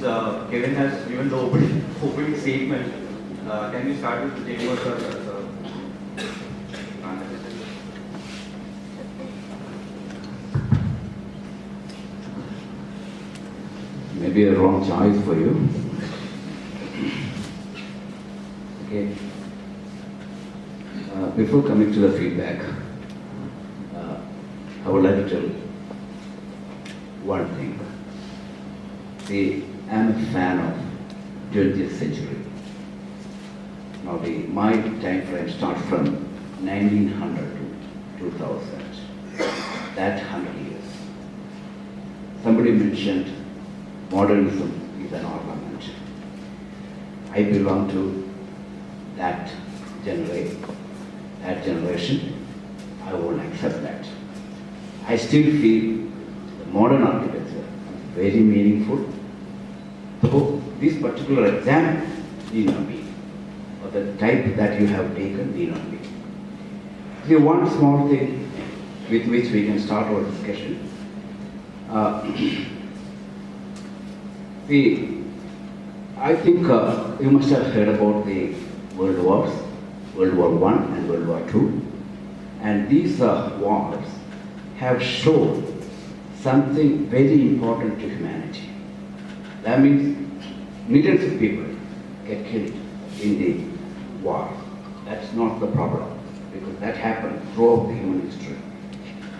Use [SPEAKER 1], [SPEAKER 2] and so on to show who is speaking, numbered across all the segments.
[SPEAKER 1] Kevin has given the opening statement, can you start with the takeover, sir?
[SPEAKER 2] Maybe a wrong choice for you. Okay. Before coming to the feedback, I would like to tell one thing. See, I'm a fan of 20th century. Now, my time frame starts from 1900 to 2000. That 100 years. Somebody mentioned modernism is an ornament. I belong to that generation. I won't accept that. I still feel the modern architecture is very meaningful. So this particular exam need not be, or the type that you have taken need not be. See, one small thing with which we can start our discussion. I think you must have heard about the World Wars, World War I and World War II. And these wars have shown something very important to humanity. That means millions of people get killed in the war. That's not the problem, because that happened throughout the human history.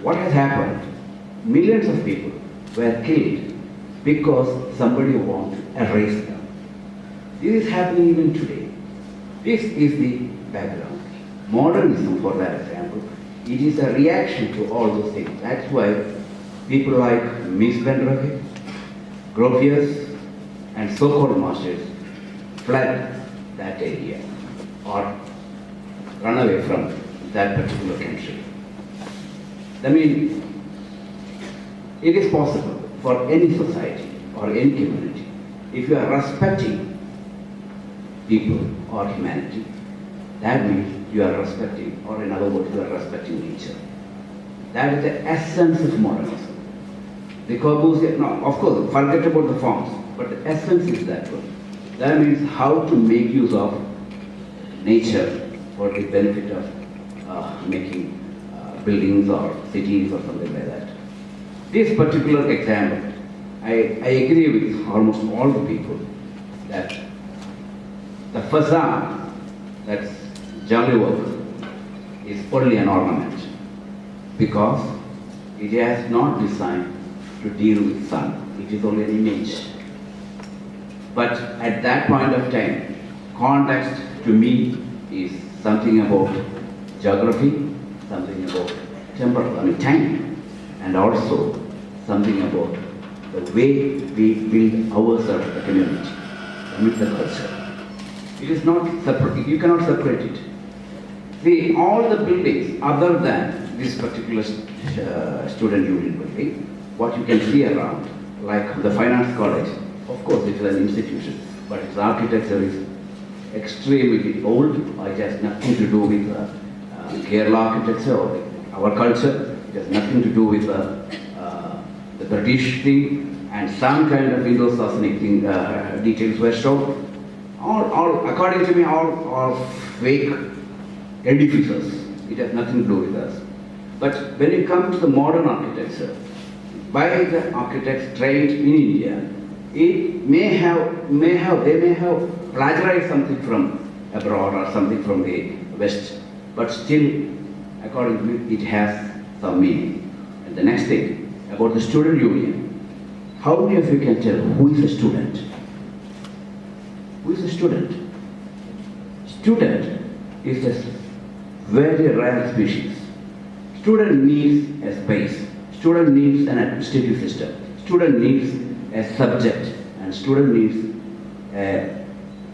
[SPEAKER 2] What has happened? Millions of people were killed because somebody wanted to erase them. This is happening even today. This is the background. Modernism, for that example, it is a reaction to all those things. That's why people like Mies van der Rohe, Gropius, and so-called masters fled that area or run away from that particular country. I mean, it is possible for any society or any community, if you are respecting people or humanity, that means you are respecting, or in other words, you are respecting nature. That is the essence of modernism. The Corbusier, no, of course, forget about the forms, but the essence is that one. That means how to make use of nature for the benefit of making buildings or cities or something like that. This particular example, I agree with almost all the people that the facade, that's jolly work, is only an ornament because it has not designed to deal with sun. It is only an image. But at that point of time, context to me is something about geography, something about time, and also something about the way we build ourselves, the community, with the culture. It is not separate. You cannot separate it. See, all the buildings other than this particular student union building, what you can see around, like the finance college, of course it is an institution, but its architecture is extremely old. It has nothing to do with Kerala architecture or our culture. It has nothing to do with the British thing, and some kind of Indo-Sassanic thing, details were shown. All, according to me, all fake edifices. It has nothing to do with us. But when it comes to the modern architecture, by the architects trained in India, they may have plagiarized something from abroad or something from the West, but still, according to me, it has some meaning. And the next thing, about the student union, how many of you can tell who is a student? Who is a student? Student is a very rare species. Student needs a space. Student needs an administrative system. Student needs a subject. And student needs a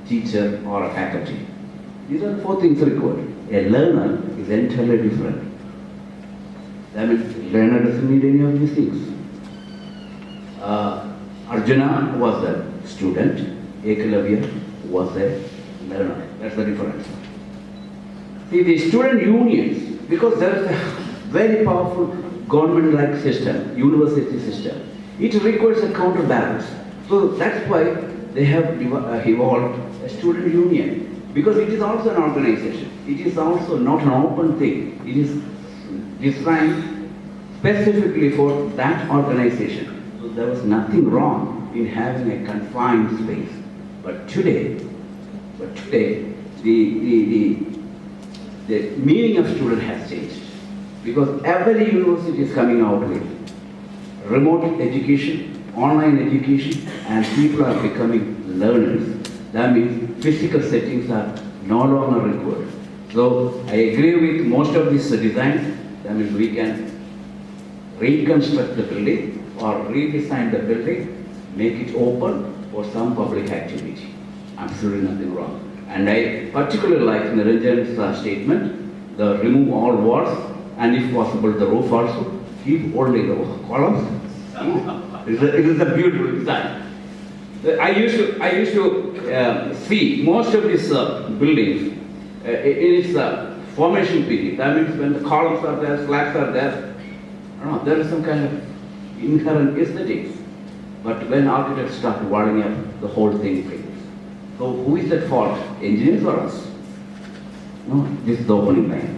[SPEAKER 2] teacher or a faculty. These are the four things required. A learner is entirely different. That means learner doesn't need any of these things. Arjuna was a student. Ekalavya was a learner. That's the difference. See, the student unions, because there is a very powerful government-like system, university system, it requires a counterbalance. So that's why they have evolved a student union, because it is also an organization. It is also not an open thing. It is designed specifically for that organization. So there was nothing wrong in having a confined space. But today, the meaning of student has changed, because every university is coming out with remote education, online education, and people are becoming learners. That means physical settings are no longer required. So I agree with most of these designs. That means we can reconstruct the building or redesign the building, make it open for some public activity. Absolutely nothing wrong. And I particularly like Niranjan's statement, the remove all walls and if possible the roof also, keep only the columns. It is a beautiful design. I used to see most of these buildings in its formation period. That means when the columns are there, slabs are there, there is some kind of inherent aesthetics. But when architects start walling up, the whole thing fails. So who is at fault? Engineers or us? No, this is the opening line.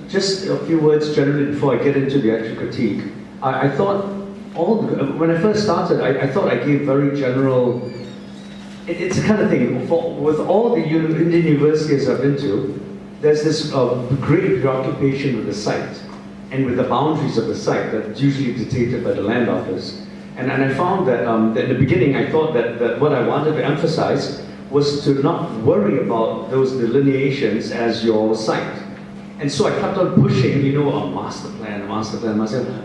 [SPEAKER 3] Just a few words generally before I get into the actual critique. I thought, when I first started, I thought I gave very general, it's the kind of thing, with all the Indian universities I've been to, there's this great preoccupation with the site and with the boundaries of the site that's usually dictated by the land office. And I found that in the beginning, I thought that what I wanted to emphasize was to not worry about those delineations as your site. And so I kept on pushing, a master plan,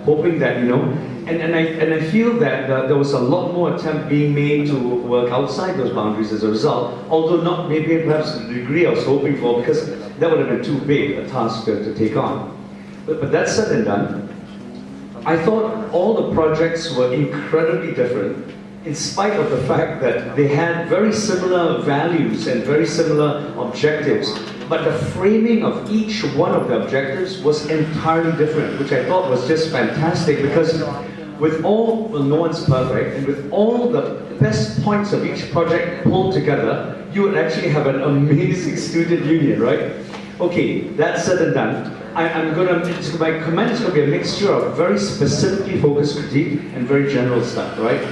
[SPEAKER 3] hoping that, and I feel that there was a lot more attempt being made to work outside those boundaries as a result, although not maybe perhaps the degree I was hoping for, because that would have been too big a task to take on. But that said and done, I thought all the projects were incredibly different, in spite of the fact that they had very similar values and very similar objectives. But the framing of each one of the objectives was entirely different, which I thought was just fantastic, because with all, well, no one's perfect, and with all the best points of each project pulled together, you would actually have an amazing student union, right? Okay, that said and done, my comment is going to be a mixture of very specifically focused critique and very general stuff, right?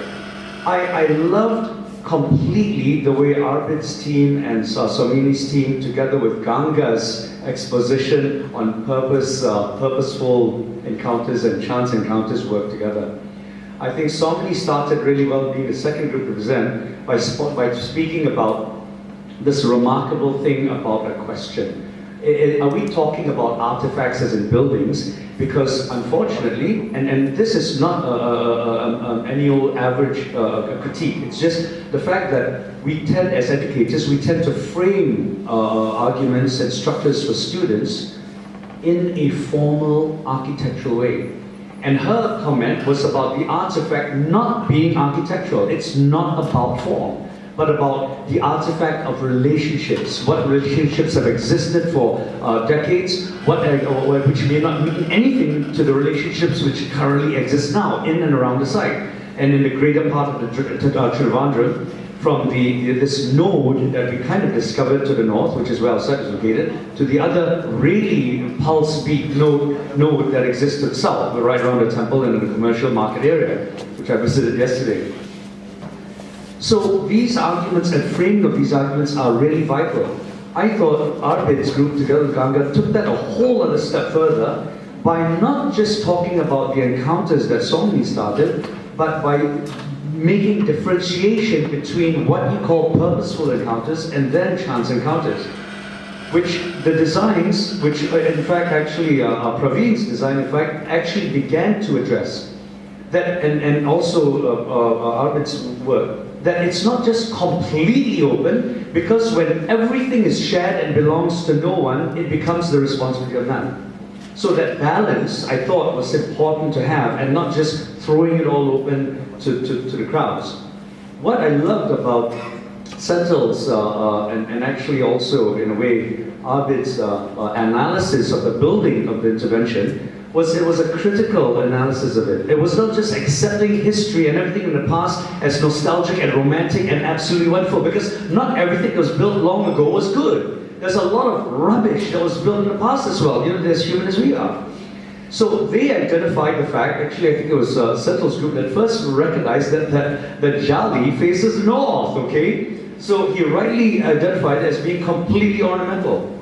[SPEAKER 3] I loved completely the way Arpit's team and Somini's team, together with Ganga's exposition on purposeful encounters and chance encounters, work together. I think Somini started really well, being the second group to present, by speaking about this remarkable thing about a question. Are we talking about artifacts as in buildings? Because unfortunately, and this is not an annual average critique, it's just the fact that we tend, as educators, we tend to frame arguments and structures for students in a formal architectural way. And her comment was about the artifact not being architectural. It's not about form, but about the artifact of relationships. What relationships have existed for decades, which may not mean anything to the relationships which currently exist now in and around the site. And in the greater part of the Trivandrum, from this node that we kind of discovered to the north, which is where our site is located, to the other really pulse beat node that exists to the south, right around the temple and in the commercial market area, which I visited yesterday. So these arguments and framing of these arguments are really vital. I thought Arpit's group, together with Ganga, took that a whole other step further by not just talking about the encounters that Somini started, but by making differentiation between what you call purposeful encounters and then chance encounters, which the designs, which in fact actually Praveen's design in fact actually began to address that, and also Arpit's work, that it's not just completely open, because when everything is shared and belongs to no one, it becomes the responsibility of none. So that balance, I thought, was important to have, and not just throwing it all open to the crowds. What I loved about Senthil's and actually also, in a way, Arvid's analysis of the building of the intervention it was a critical analysis of it. It was not just accepting history and everything in the past as nostalgic and romantic and absolutely wonderful, because not everything that was built long ago was good. There's a lot of rubbish that was built in the past as well. You know, they're as human as we are. So they identified the fact, actually I think it was Senthil's group that first recognized that Jali faces north, okay? So he rightly identified it as being completely ornamental.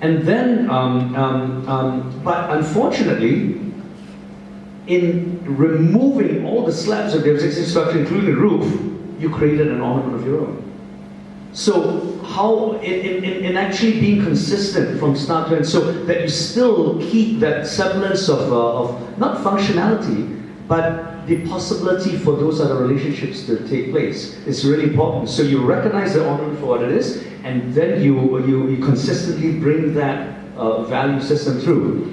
[SPEAKER 3] And then, but unfortunately, in removing all the slabs of the existing structure, including the roof, you created an ornament of your own. So how, in actually being consistent from start to end, so that you still keep that semblance of not functionality, but the possibility for those other relationships to take place is really important. So you recognize the ornament for what it is, and then you consistently bring that value system through.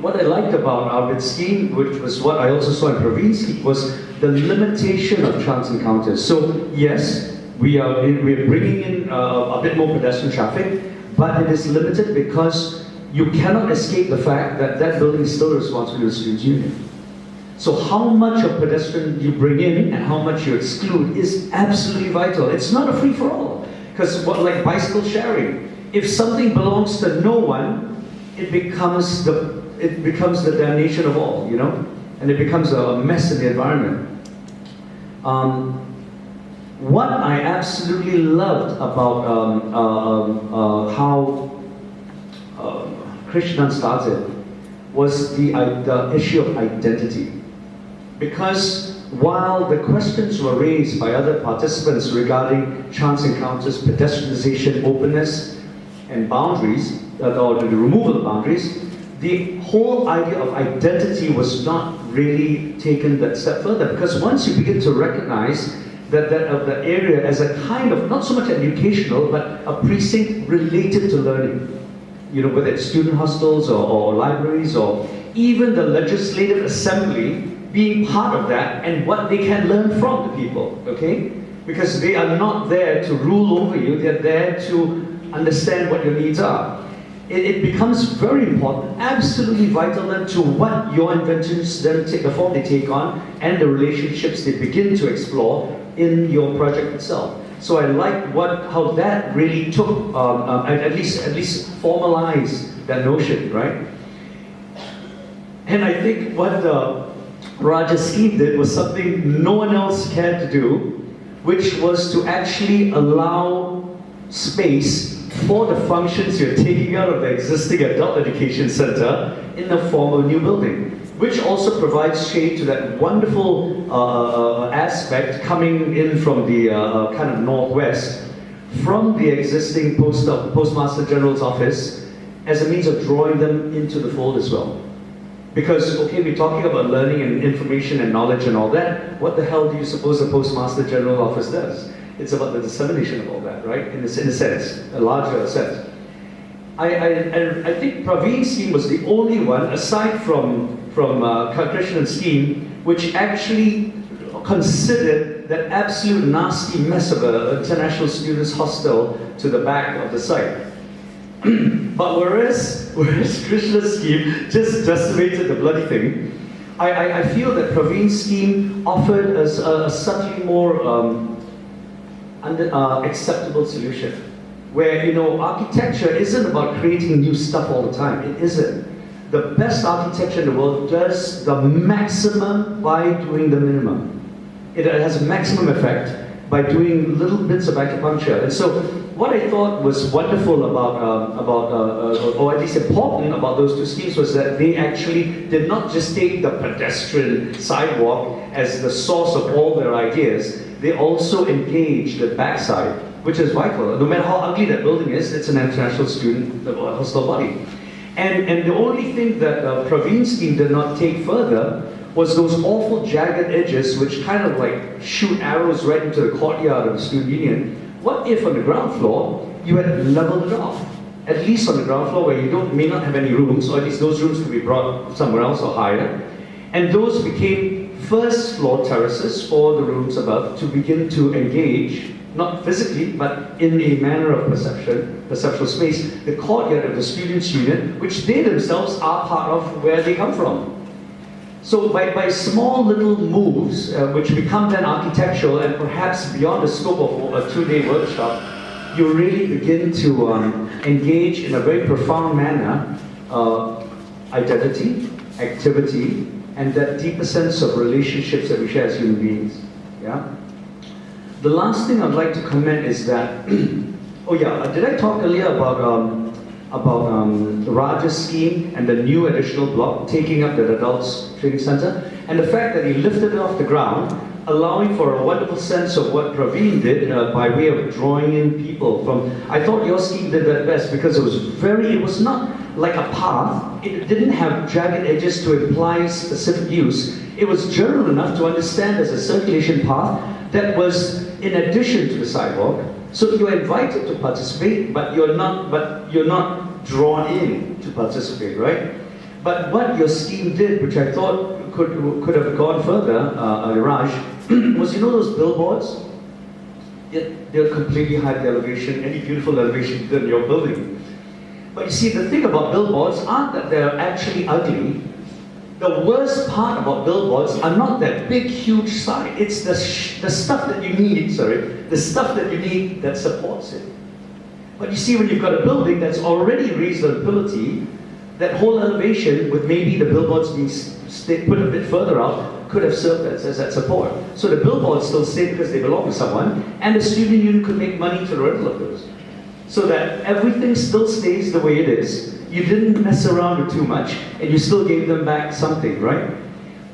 [SPEAKER 3] What I liked about Arvid's scheme, which was what I also saw in Praveen's scheme, was the limitation of chance encounters. So yes, we are bringing in a bit more pedestrian traffic, but it is limited because you cannot escape the fact that that building is still responsible to the students' union. So how much of pedestrian you bring in and how much you exclude is absolutely vital. It's not a free-for-all. Because like bicycle sharing, if something belongs to no one, it becomes the damnation of all, you know? And it becomes a mess in the environment. What I absolutely loved about how Krishnan started was the issue of identity. Because while the questions were raised by other participants regarding chance encounters, pedestrianization, openness, and boundaries, or the removal of boundaries, the whole idea of identity was not really taken that step further. Because once you begin to recognize that the area as a kind of, not so much educational, but a precinct related to learning, you know, whether it's student hostels or libraries, or even the legislative assembly being part of that, and what they can learn from the people, okay? Because they are not there to rule over you, they're there to understand what your needs are. It becomes very important, absolutely vital then, to what your inventions then take, the form they take on, and the relationships they begin to explore in your project itself. So I like how that really took, at least formalized that notion, right? And I think what Raja's scheme did was something no one else cared to do, which was to actually allow space for the functions you're taking out of the existing adult education center in the form of a new building, which also provides shade to that wonderful aspect coming in from the kind of northwest, from the existing Postmaster General's office, as a means of drawing them into the fold as well. Because, okay, we're talking about learning and information and knowledge and all that. What the hell do you suppose the Postmaster General office does? It's about the dissemination of all that, right? In a sense, a larger sense. I think Praveen's scheme was the only one, aside from Krishnan's scheme, which actually considered that absolute nasty mess of an international students hostel to the back of the site. But whereas Krishna's scheme just decimated the bloody thing, I feel that Praveen's scheme offered us a subtly more acceptable solution, where, you know, architecture isn't about creating new stuff all the time. It isn't. The best architecture in the world does the maximum by doing the minimum. It has a maximum effect by doing little bits of acupuncture. And so what I thought was wonderful or at least important about those two schemes was that they actually did not just take the pedestrian sidewalk as the source of all their ideas, they also engaged the backside, which is vital. No matter how ugly that building is, it's an international student hostel body. And the only thing that Praveen's scheme did not take further was those awful jagged edges which kind of like shoot arrows right into the courtyard of the student union. What if on the ground floor you had leveled it off? At least on the ground floor where you may not have any rooms, or at least those rooms could be brought somewhere else or higher. And those became first floor terraces for the rooms above to begin to engage, not physically, but in a manner of perceptual space, the courtyard of the students' union, which they themselves are part of where they come from. So by small little moves, which become then architectural and perhaps beyond the scope of a 2-day workshop, you really begin to engage in a very profound manner identity, activity, and that deeper sense of relationships that we share as human beings. Yeah. The last thing I'd like to comment is that, oh yeah, did I talk earlier about Raj's scheme and the new additional block taking up the adults training center, and the fact that he lifted it off the ground, allowing for a wonderful sense of what Praveen did by way of drawing in people from. I thought your scheme did that best because it was not like a path. It didn't have jagged edges to imply specific use. It was general enough to understand as a circulation path that was in addition to the sidewalk. So you're invited to participate, but you're not drawn in to participate, right? But what your scheme did, which I thought could have gone further, Raj, was, you know those billboards? They're completely high elevation, any beautiful elevation in your building. But you see, the thing about billboards aren't that they're actually ugly. The worst part about billboards are not that big, huge sign. It's the stuff that you need, the stuff that you need that supports it. But you see, when you've got a building that's already raised on ability, that whole elevation, with maybe the billboards being put a bit further out, could have served as that support. So the billboards still stay because they belong to someone, and the student union could make money to the rental of those. So that everything still stays the way it is. You didn't mess around with too much, and you still gave them back something, right?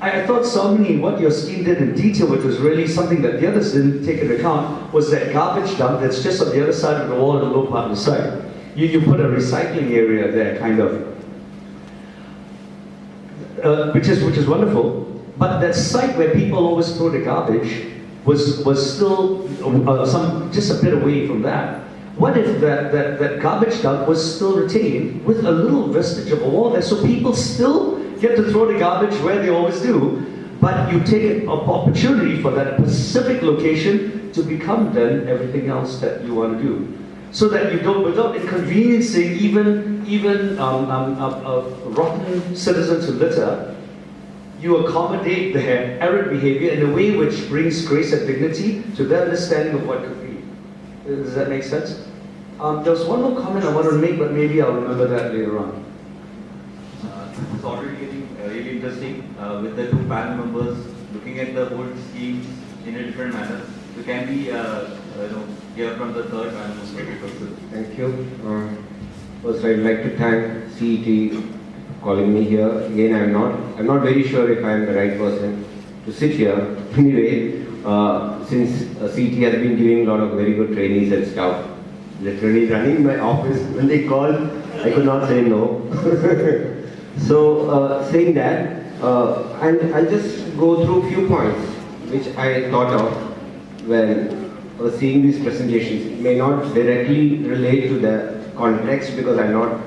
[SPEAKER 3] I thought, Salmini, what your scheme did in detail, which was really something that the others didn't take into account, was that garbage dump that's just on the other side of the wall, the low part of the side. You put a recycling area there, kind of, which is wonderful. But that site where people always throw the garbage was still just a bit away from that. What if that garbage dump was still retained with a little vestige of a wall there, so people still get to throw the garbage where they always do, but you take an opportunity for that specific location to become then everything else that you want to do, so that you don't, without inconveniencing even rotten citizens who litter, you accommodate their errant behavior in a way which brings grace and dignity to their understanding of what could be. Does that make sense? There was one more comment I wanted to make, but maybe I'll remember that later on.
[SPEAKER 1] It's already getting really interesting with the 2 panel members looking at the whole schemes in a different manner. So can we hear from the 3rd panel member?
[SPEAKER 4] Thank you. First, I'd like to thank CET calling me here. Again, I'm not very sure if I'm the right person to sit here. Anyway, since CET has been giving a lot of very good trainees and stuff, literally running my office, when they called, I could not say no. So, saying that, and I'll just go through a few points which I thought of when I was seeing these presentations. It may not directly relate to the context because I'm not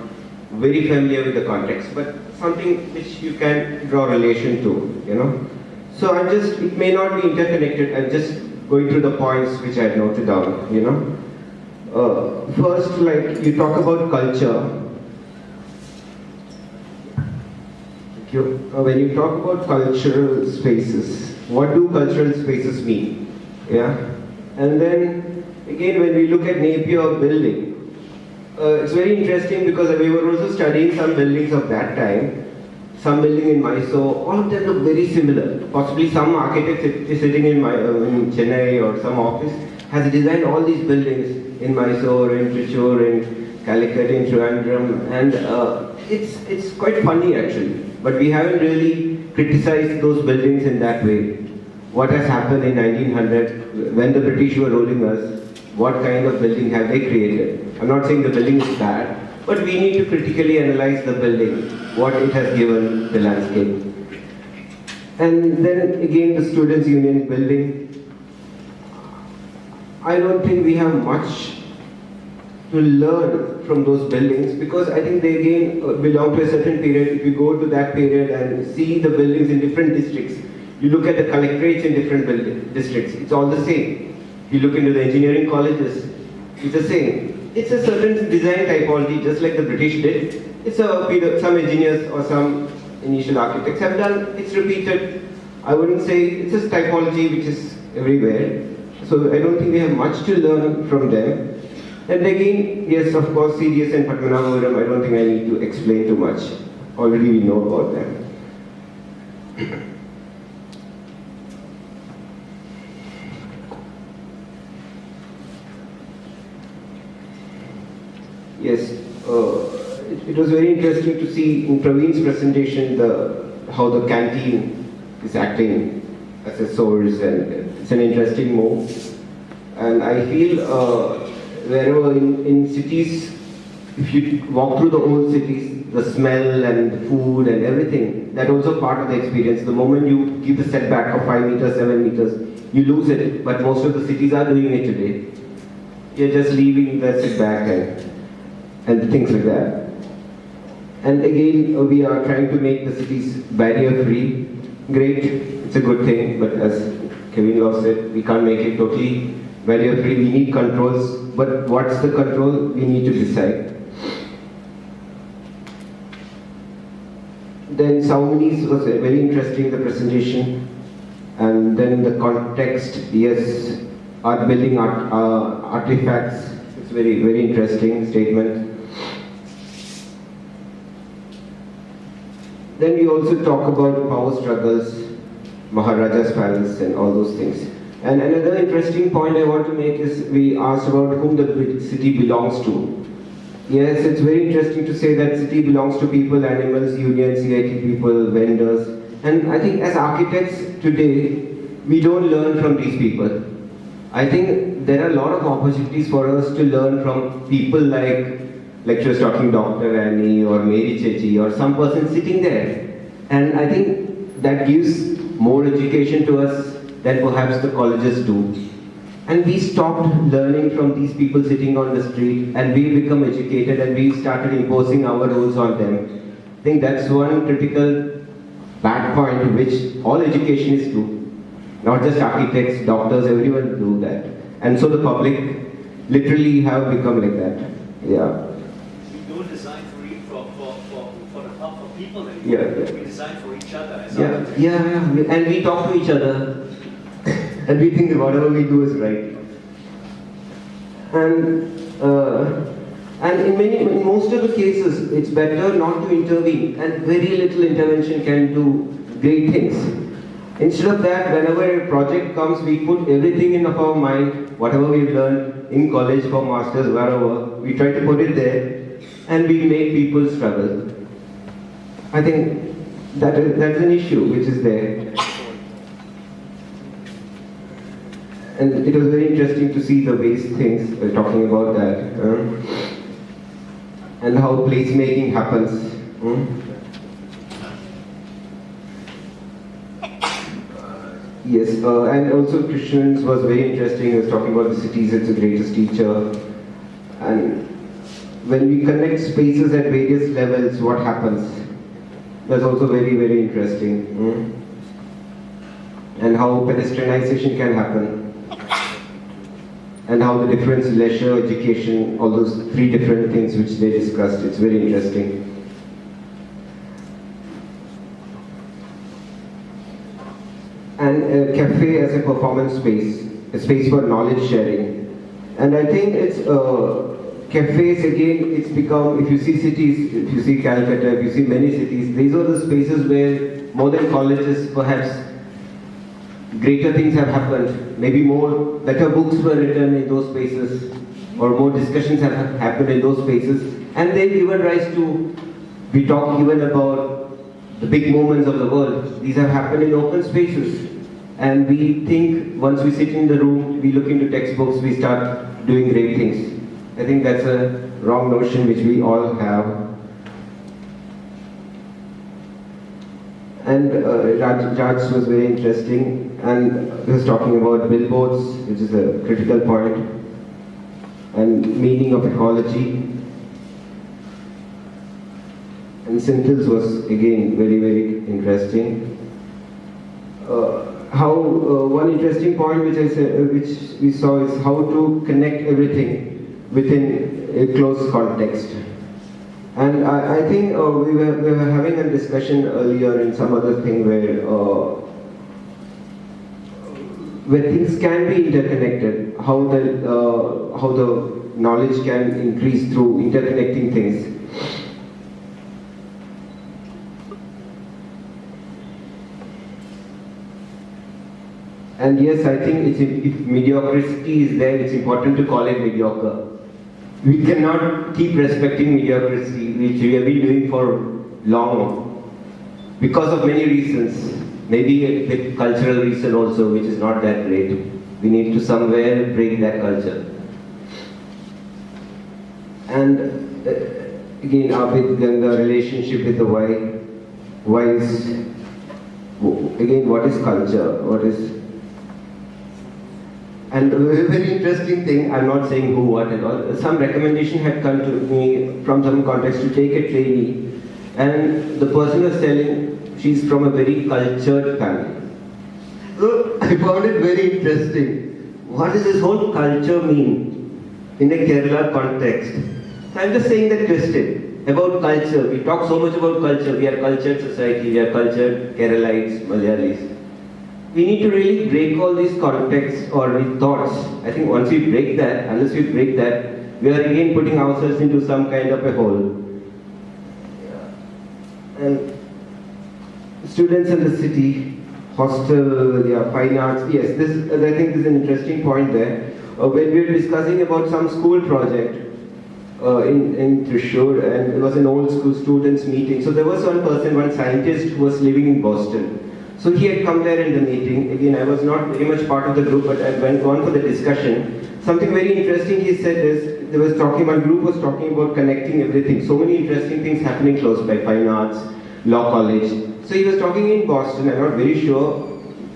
[SPEAKER 4] very familiar with the context, but something which you can draw relation to, you know. So it may not be interconnected. I'm just going through the points which I noted down, you know. First, like you talk about culture. Thank you. When you talk about cultural spaces, what do cultural spaces mean? Yeah. And then again, when we look at Napier building, it's very interesting because we were also studying some buildings of that time. Some building in Mysore, all of them look very similar. Possibly some architect is sitting in Chennai or some office has designed all these buildings in Mysore, in Trichure, in Calicut, in Trivandrum, and it's quite funny actually. But we haven't really criticized those buildings in that way. What has happened in 1900 when the British were ruling us? What kind of building have they created? I'm not saying the building is bad, but we need to critically analyze the building, what it has given the landscape. And then again, the Students' Union building. I don't think we have much to learn from those buildings because I think they again belong to a certain period. If you go to that period and see the buildings in different districts, You look at the collectorates in different districts, it's all the same. You look into the engineering colleges, it's the same. It's a certain design typology, just like the British did. It's some engineers or some initial architects have done, it's repeated. I wouldn't say it's a typology which is everywhere. So I don't think we have much to learn from them. And again, yes, of course, CDS and Padmanabhapuram, I don't think I need to explain too much. Already we know about them. Yes, it was very interesting to see in Praveen's presentation how the canteen is acting as a source, and it's an interesting move. And I feel wherever in cities, if you walk through the old cities, the smell and the food and everything, that's also part of the experience. The moment you give the setback of 5 meters, 7 meters, you lose it. But most of the cities are doing it today. You're just leaving the setback and things like that. And again, we are trying to make the cities barrier-free. Great, it's a good thing, but as Kevin Love said, we can't make it totally barrier-free. We need controls, but what's the control? We need to decide. Then Saumi's was very interesting, the presentation. And then the context, yes, art building, artifacts, it's very, very interesting statement. Then we also talk about power struggles, Maharaja's palace and all those things. And another interesting point I want to make is we asked about whom the city belongs to. Yes, it's very interesting to say that city belongs to people, animals, unions, CIT people, vendors. And I think as architects today, we don't learn from these people. I think there are a lot of opportunities for us to learn from people like lecturers talking Dr. Annie or Mary Chechi or some person sitting there. And I think that gives more education to us than perhaps the colleges do. And we stopped learning from these people sitting on the street, and we become educated and we started imposing our rules on them. I think that's one critical bad point which all educationists do. Not just architects, doctors, everyone do that. And so the public literally have become like that. Yeah.
[SPEAKER 3] We don't design for people anymore.
[SPEAKER 4] Yeah.
[SPEAKER 3] We design for each other.
[SPEAKER 4] Yeah. And we talk to each other. And we think that whatever we do is right. And in most of the cases, it's better not to intervene, and very little intervention can do great things. Instead of that, whenever a project comes, we put everything in our mind, whatever we've learned in college, for masters, wherever, we try to put it there, and we make people struggle. I think that's an issue which is there. And it was very interesting to see the waste things, talking about that, and how placemaking happens. Yes, and also Krishnan was very interesting. He was talking about the cities, it's the greatest teacher. And when we connect spaces at various levels, what happens? That's also very, very interesting. And how pedestrianization can happen. And how the difference, leisure, education, all those three different things which they discussed, it's very interesting. And a cafe as a performance space, a space for knowledge sharing. And I think it's, cafes again, it's become, if you see cities, if you see Calcutta, if you see many cities, these are the spaces where more than colleges, perhaps greater things have happened. Maybe more better books were written in those spaces, or more discussions have happened in those spaces. And they've given rise to, we talk even about the big moments of the world. These have happened in open spaces. And we think once we sit in the room, we look into textbooks, we start doing great things. I think that's a wrong notion which we all have. And Raj was very interesting, and he was talking about billboards, which is a critical point, and meaning of ecology. And Sintils was again very, very interesting. how one interesting point which I said, which we saw is how to connect everything within a close context. And I think we were having a discussion earlier in some other thing where things can be interconnected, how the knowledge can increase through interconnecting things. And yes, I think if mediocrity is there, it's important to call it mediocre. We cannot keep respecting mediocrity, which we have been doing for long, because of many reasons. Maybe a bit cultural reason also, which is not that great. We need to somewhere break that culture. And again, the relationship with the why. Why is, again, what is culture? What is... And a very interesting thing, I'm not saying who, what and all, some recommendation had come to me from some context to take a trainee, and the person was telling she's from a very cultured family. So I found it very interesting. What does this whole culture mean in a Kerala context? So I'm just saying that question about culture. We talk so much about culture. We are cultured society, we are cultured Keralites, Malayalis. We need to really break all these contexts or these thoughts. I think once we break that, unless we break that, we are again putting ourselves into some kind of a hole. And students in the city, hostel, fine arts, yes, this I think is an interesting point there. When we were discussing about some school project in Thrissur, and it was an old school students meeting. So there was one person, one scientist who was living in Boston. So he had come there in the meeting. Again, I was not very much part of the group, but I went on for the discussion. Something very interesting he said is, one group was talking about connecting everything. So many interesting things happening close by, fine arts, law college. So he was talking in Boston, I'm not very sure.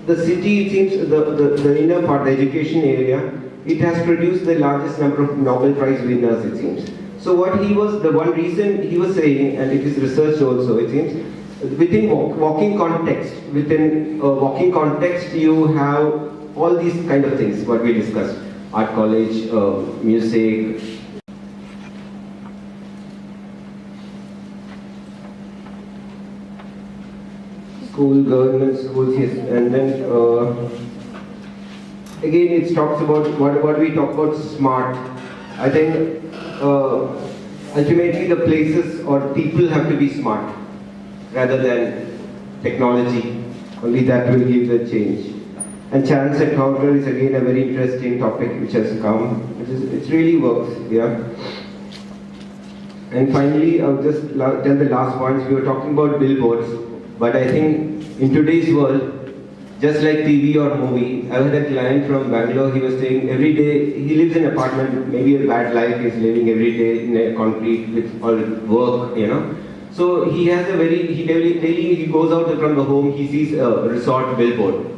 [SPEAKER 4] The city, it seems, the inner part, the education area, it has produced the largest number of Nobel Prize winners, it seems. So the one reason he was saying, and it is research also, it seems, within walking context, you have all these kind of things, what we discussed. Art college, music. School, government schools, yes. And then, again, it talks about, what we talk about smart. I think, ultimately the places or people have to be smart, rather than technology. Only that will give the change. And chance encounter is again a very interesting topic which has come. It really works, yeah. And finally, I'll just tell the last points. We were talking about billboards, but I think in today's world, just like TV or movie, I had a client from Bangalore, he was saying every day, he lives in an apartment, maybe a bad life, he's living every day in a concrete with all work, you know. So he has he daily he goes out from the home, he sees a resort billboard.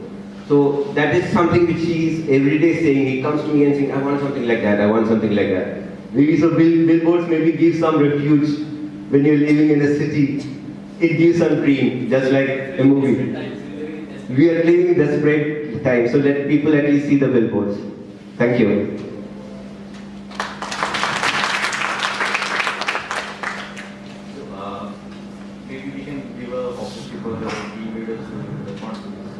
[SPEAKER 4] So that is something which he is every day saying. He comes to me and saying, I want something like that, I want something like that. Maybe so billboards maybe give some refuge when you're living in a city. It gives some dream, just like a movie. We are living in desperate times, so let people at least see the billboards. Thank you.
[SPEAKER 1] Maybe we can give a opportunity for the team leaders to respond to this.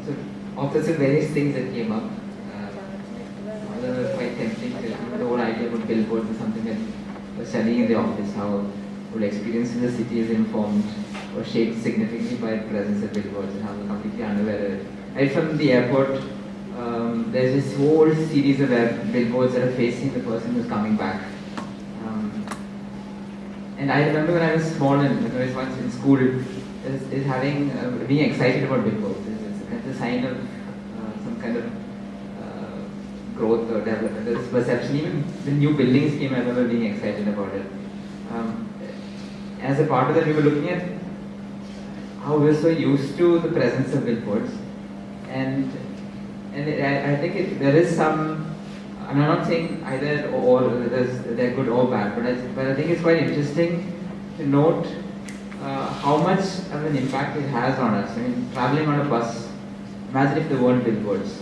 [SPEAKER 5] So, of the various things that came up, were quite tempting. The whole idea about billboards is something that we're studying in the office, how would experience in the city is informed or shaped significantly by the presence of billboards and how we're completely unaware of it. Right from the airport, there's this whole series of billboards that are facing the person who's coming back. And I remember when I was small and when I was once in school, being excited about billboards. It's a sign of some kind of growth or development. There's perception. Even when new buildings came, I remember being excited about it. As a part of that, we were looking at how we're so used to the presence of billboards, and I think there is some I'm not saying either or they're good or bad, but I think it's quite interesting to note how much of an impact it has on us. I mean, traveling on a bus, imagine if there weren't billboards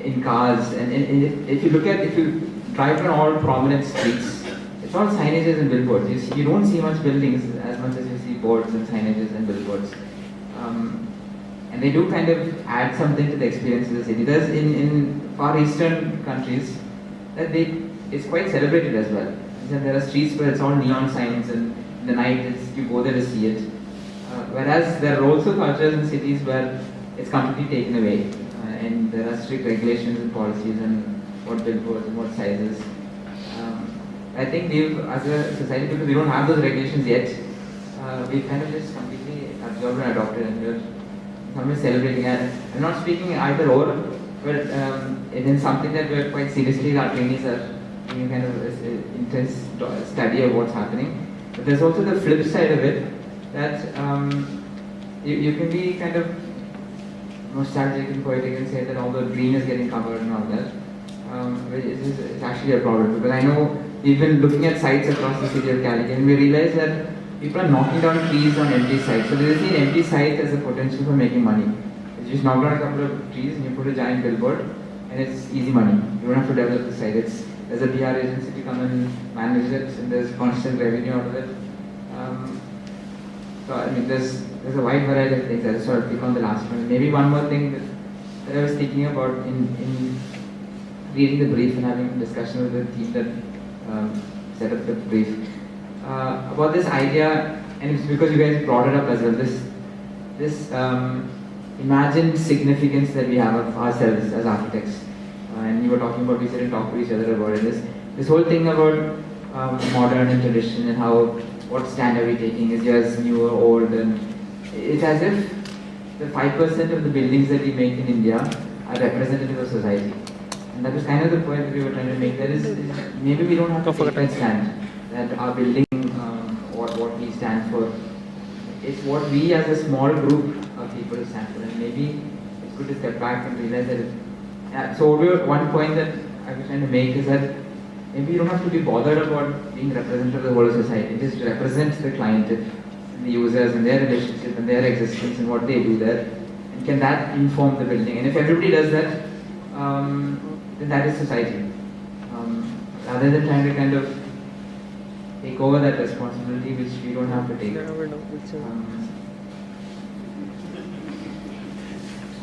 [SPEAKER 5] in cars, and if you drive on all prominent streets, it's all signages and billboards. You don't see much buildings as much as you see boards and signages and billboards. And they do kind of add something to the experience of the city. There's in far eastern countries, it's quite celebrated as well. There are streets where it's all neon signs, and in the night you go there to see it. Whereas there are also cultures in cities where it's completely taken away, and there are strict regulations and policies and what billboards and what sizes. I think as a society, because we don't have those regulations yet, we've kind of just completely absorbed and adopted, and we're somewhat celebrating. I'm not speaking either or, but it is something that we're quite seriously, our trainees are doing kind of intense study of what's happening. But there's also the flip side of it, that you can be kind of nostalgic and poetic and say that all the green is getting covered and all that. It's actually a problem, because I know we've been looking at sites across the city of Cali, and we realize that people are knocking down trees on empty sites. So there is an empty site as a potential for making money. You just knock down a couple of trees and you put a giant billboard, and it's easy money. You don't have to develop the site. There's a PR agency to come and manage it, and there's constant revenue out of it. So I mean, there's a wide variety of things. I just sort of pick on the last one. Maybe one more thing that I was thinking about in reading the brief and having a discussion with the team that set up the brief about this idea, and it's because you guys brought it up as well. This imagined significance that we have of ourselves as architects, and you were talking about we sit and talk to each other about it. This whole thing about modern and tradition and how what stand are we taking? Is yours new or old? And it's as if the 5% of the buildings that we make in India are representative of society. And that was kind of the point that we were trying to make. That is maybe we don't have to take that stand, that our building, what we stand for. It's what we as a small group of people stand for. And maybe it's good to step back and realize that. So one point that I was trying to make is that maybe you don't have to be bothered about being representative of the whole of society. Just represent the client, the users and their relationship and their existence and what they do there. And can that inform the building? And if everybody does that, then that is society. Rather than trying to kind of take over that responsibility which we don't have to take.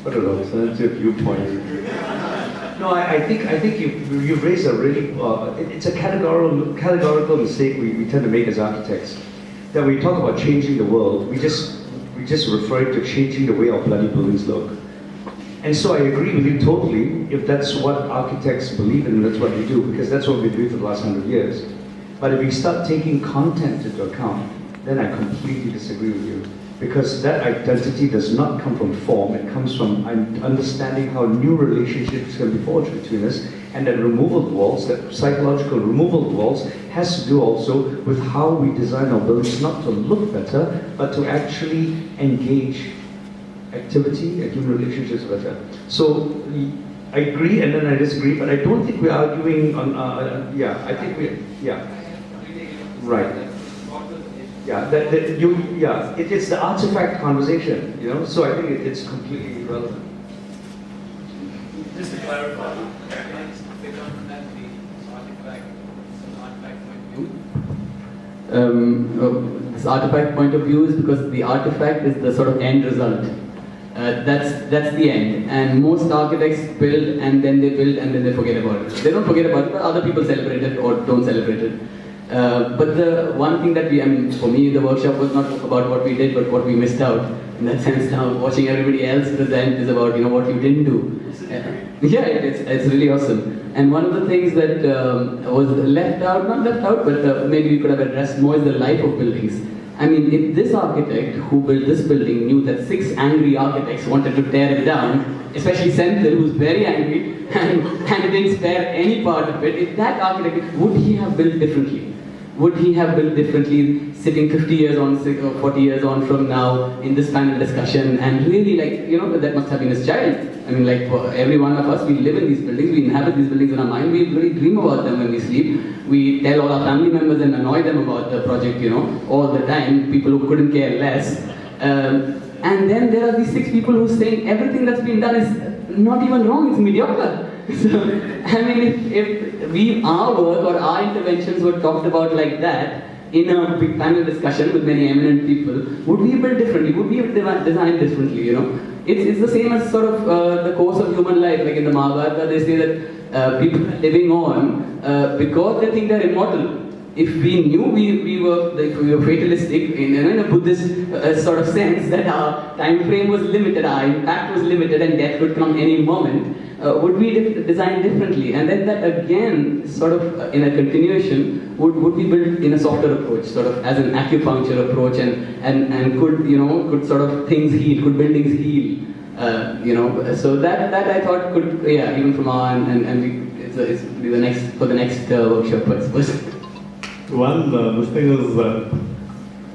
[SPEAKER 3] What an alternative viewpoint. No, I think you've raised a really, it's a categorical mistake we tend to make as architects. That we talk about changing the world, we just refer to changing the way our bloody buildings look. And so I agree with you totally, if that's what architects believe in, that's what we do, because that's what we've been for the last 100 years. But if we start taking content into account, then I completely disagree with you. Because that identity does not come from form, it comes from understanding how new relationships can be forged between us, and that removal of walls, that psychological removal of walls, has to do also with how we design our buildings, not to look better, but to actually engage activity and human relationships better. So I agree and then I disagree, but I don't think we're arguing on, I think right. Yeah, it's the artifact conversation, you know, so I think it's completely irrelevant.
[SPEAKER 6] Just to clarify, can I just pick on that the artifact, it's an artifact point of view?
[SPEAKER 7] This artifact point of view is because the artifact is the sort of end result. That's the end. And most architects build and then they forget about it. They don't forget about it, but other people celebrate it or don't celebrate it. But the one thing that for me, the workshop was not about what we did, but what we missed out. In that sense, now watching everybody else present is about what you didn't do. It's really awesome. And one of the things that was not left out, but maybe we could have addressed more is the life of buildings. I mean, if this architect who built this building knew that 6 angry architects wanted to tear it down, especially Senthil, who's very angry and didn't spare any part of it, if that architect, would he have built differently? would he have built differently, sitting 50 years on, 40 years on from now in this panel discussion, and really like, that must have been his child. I mean, like for every one of us, we live in these buildings, we inhabit these buildings in our mind, we really dream about them when we sleep. We tell all our family members and annoy them about the project, all the time, people who couldn't care less. And then there are these 6 people who are saying everything that's been done is not even wrong, it's mediocre. So, I mean, if our work or our interventions were talked about like that, in a big panel discussion with many eminent people, would we build differently? Would we have designed differently, It's the same as sort of the course of human life. Like in the Mahabharata, they say that people are living on because they think they're immortal. If we knew we were fatalistic in a Buddhist sort of sense, that our time frame was limited, our impact was limited, and death would come any moment, would we design differently? And then that again, sort of in a continuation, would we build in a softer approach, sort of as an acupuncture approach, and could sort of things heal, could buildings heal? So that I thought could, even from our and it's the next for the next workshop, I suppose.
[SPEAKER 8] This thing is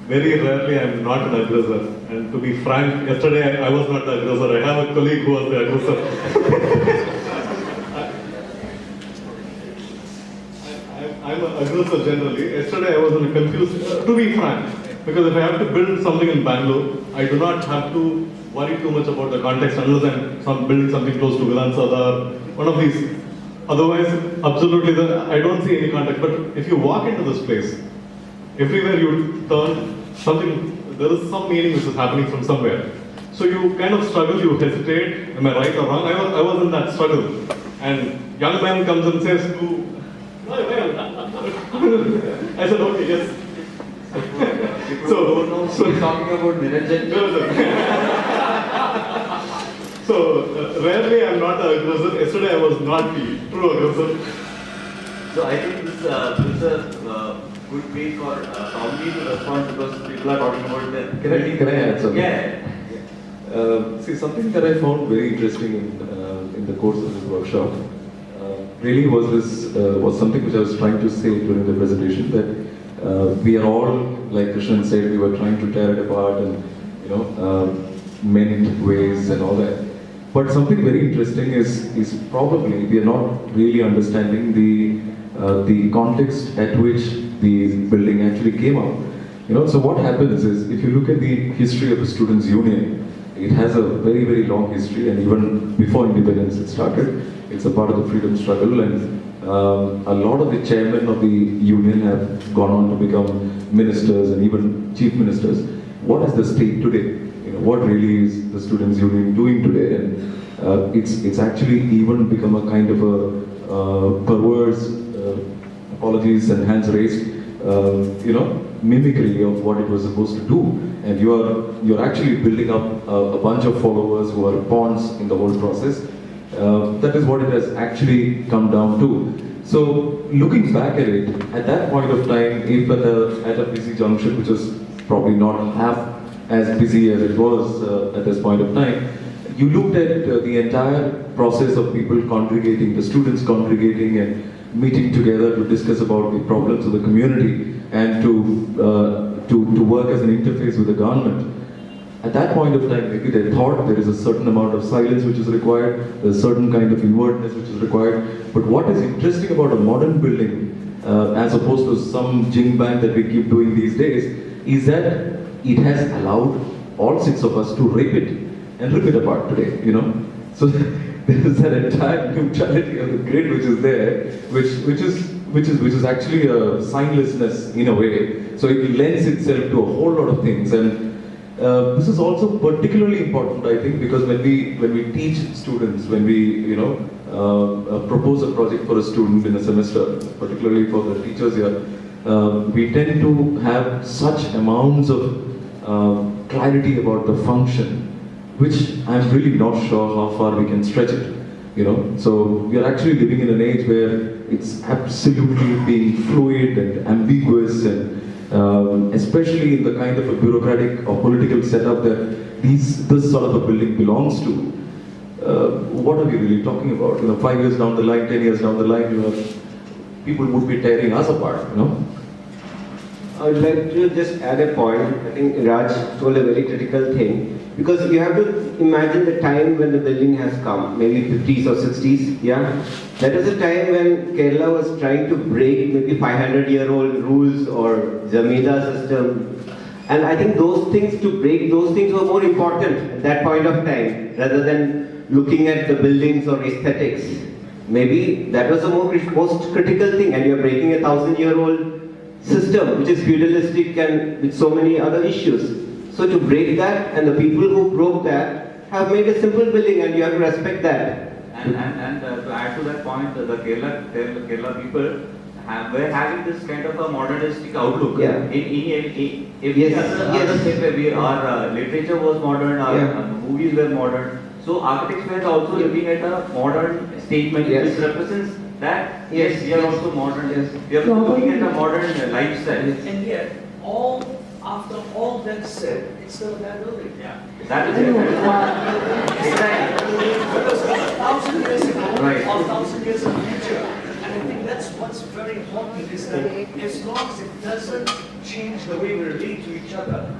[SPEAKER 8] very rarely I'm not an aggressor, and to be frank, yesterday I was not the aggressor. I have a colleague who was the aggressor. I'm an aggressor generally. Yesterday I was in a confused, to be frank, because if I have to build something in Bangalore, I do not have to worry too much about the context unless I'm building something close to Vilansada, one of these. Otherwise, absolutely, I don't see any context. But if you walk into this place, everywhere you turn, there is some meaning which is happening from somewhere. So you kind of struggle, you hesitate, am I right or wrong? I was in that struggle. And young man comes and says, I said, okay, yes.
[SPEAKER 1] So talking about Niranjan.
[SPEAKER 8] So rarely I'm not an aggressor. Yesterday I was not the true aggressor.
[SPEAKER 1] So I think this is a good way for Tommy to respond, because people are talking about the.
[SPEAKER 9] Can I add something?
[SPEAKER 1] Yeah.
[SPEAKER 9] See, something that I found very interesting in the course of this workshop really was something which I was trying to say during the presentation, that we are all, like Krishnan said, we were trying to tear it apart and mend ways and all that. But something very interesting is probably we are not really understanding the context at which the building actually came up. So what happens is, if you look at the history of the Students' Union, it has a very, very long history, and even before independence it started. It's a part of the freedom struggle, and a lot of the chairmen of the union have gone on to become ministers and even chief ministers. What is the state today? What really is the Students' Union doing today? And it's actually even become a kind of a perverse, apologies and hands raised, mimicry of what it was supposed to do. And you're actually building up a bunch of followers who are pawns in the whole process. That is what it has actually come down to. So looking back at it, at that point of time, if at a busy junction, which was probably not half as busy as it was at this point of time, you looked at the entire process of people congregating, the students congregating and meeting together to discuss about the problems of the community and to work as an interface with the government. At that point of time, maybe they thought there is a certain amount of silence which is required, there's a certain kind of inwardness which is required. But what is interesting about a modern building, as opposed to some jing bang that we keep doing these days, is that it has allowed all 6 of us to rip it and rip it apart today, So there is that entire neutrality of the grid which is there, which is actually a signlessness in a way. So it lends itself to a whole lot of things. And this is also particularly important, I think, because when we teach students, when we propose a project for a student in a semester, particularly for the teachers here, we tend to have such amounts of clarity about the function, which I'm really not sure how far we can stretch it. So we are actually living in an age where it's absolutely being fluid and ambiguous, and especially in the kind of a bureaucratic or political setup that this sort of a building belongs to. What are we really talking about? 5 years down the line, 10 years down the line, people would be tearing us apart.
[SPEAKER 4] I would like to just add a point. I think Raj told a very critical thing. Because you have to imagine the time when the building has come, maybe 50s or 60s, yeah? That is a time when Kerala was trying to break maybe 500-year-old rules or Zamindar system. And I think those things, to break those things were more important at that point of time, rather than looking at the buildings or aesthetics. Maybe that was the most critical thing, and you're breaking a 1,000-year-old system, which is feudalistic and with so many other issues. So to break that, and the people who broke that have made a simple building, and you have to respect that.
[SPEAKER 1] And to add to that point, the Kerala people were having this kind of a modernistic outlook.
[SPEAKER 4] Yeah.
[SPEAKER 1] In every other state where our literature was modern, our movies were modern. So architects were also looking at a modern statement which represents that yes, we are also modern. Yes. We are looking at a modern lifestyle.
[SPEAKER 3] And yet, after all that said, it's still a bad building.
[SPEAKER 1] Yeah. That is it. Exactly.
[SPEAKER 3] Because 1,000 years ago,
[SPEAKER 1] Right.
[SPEAKER 3] or 1,000 years in the future. And I think that's what's very important is that as long as it doesn't change the way we relate to each other,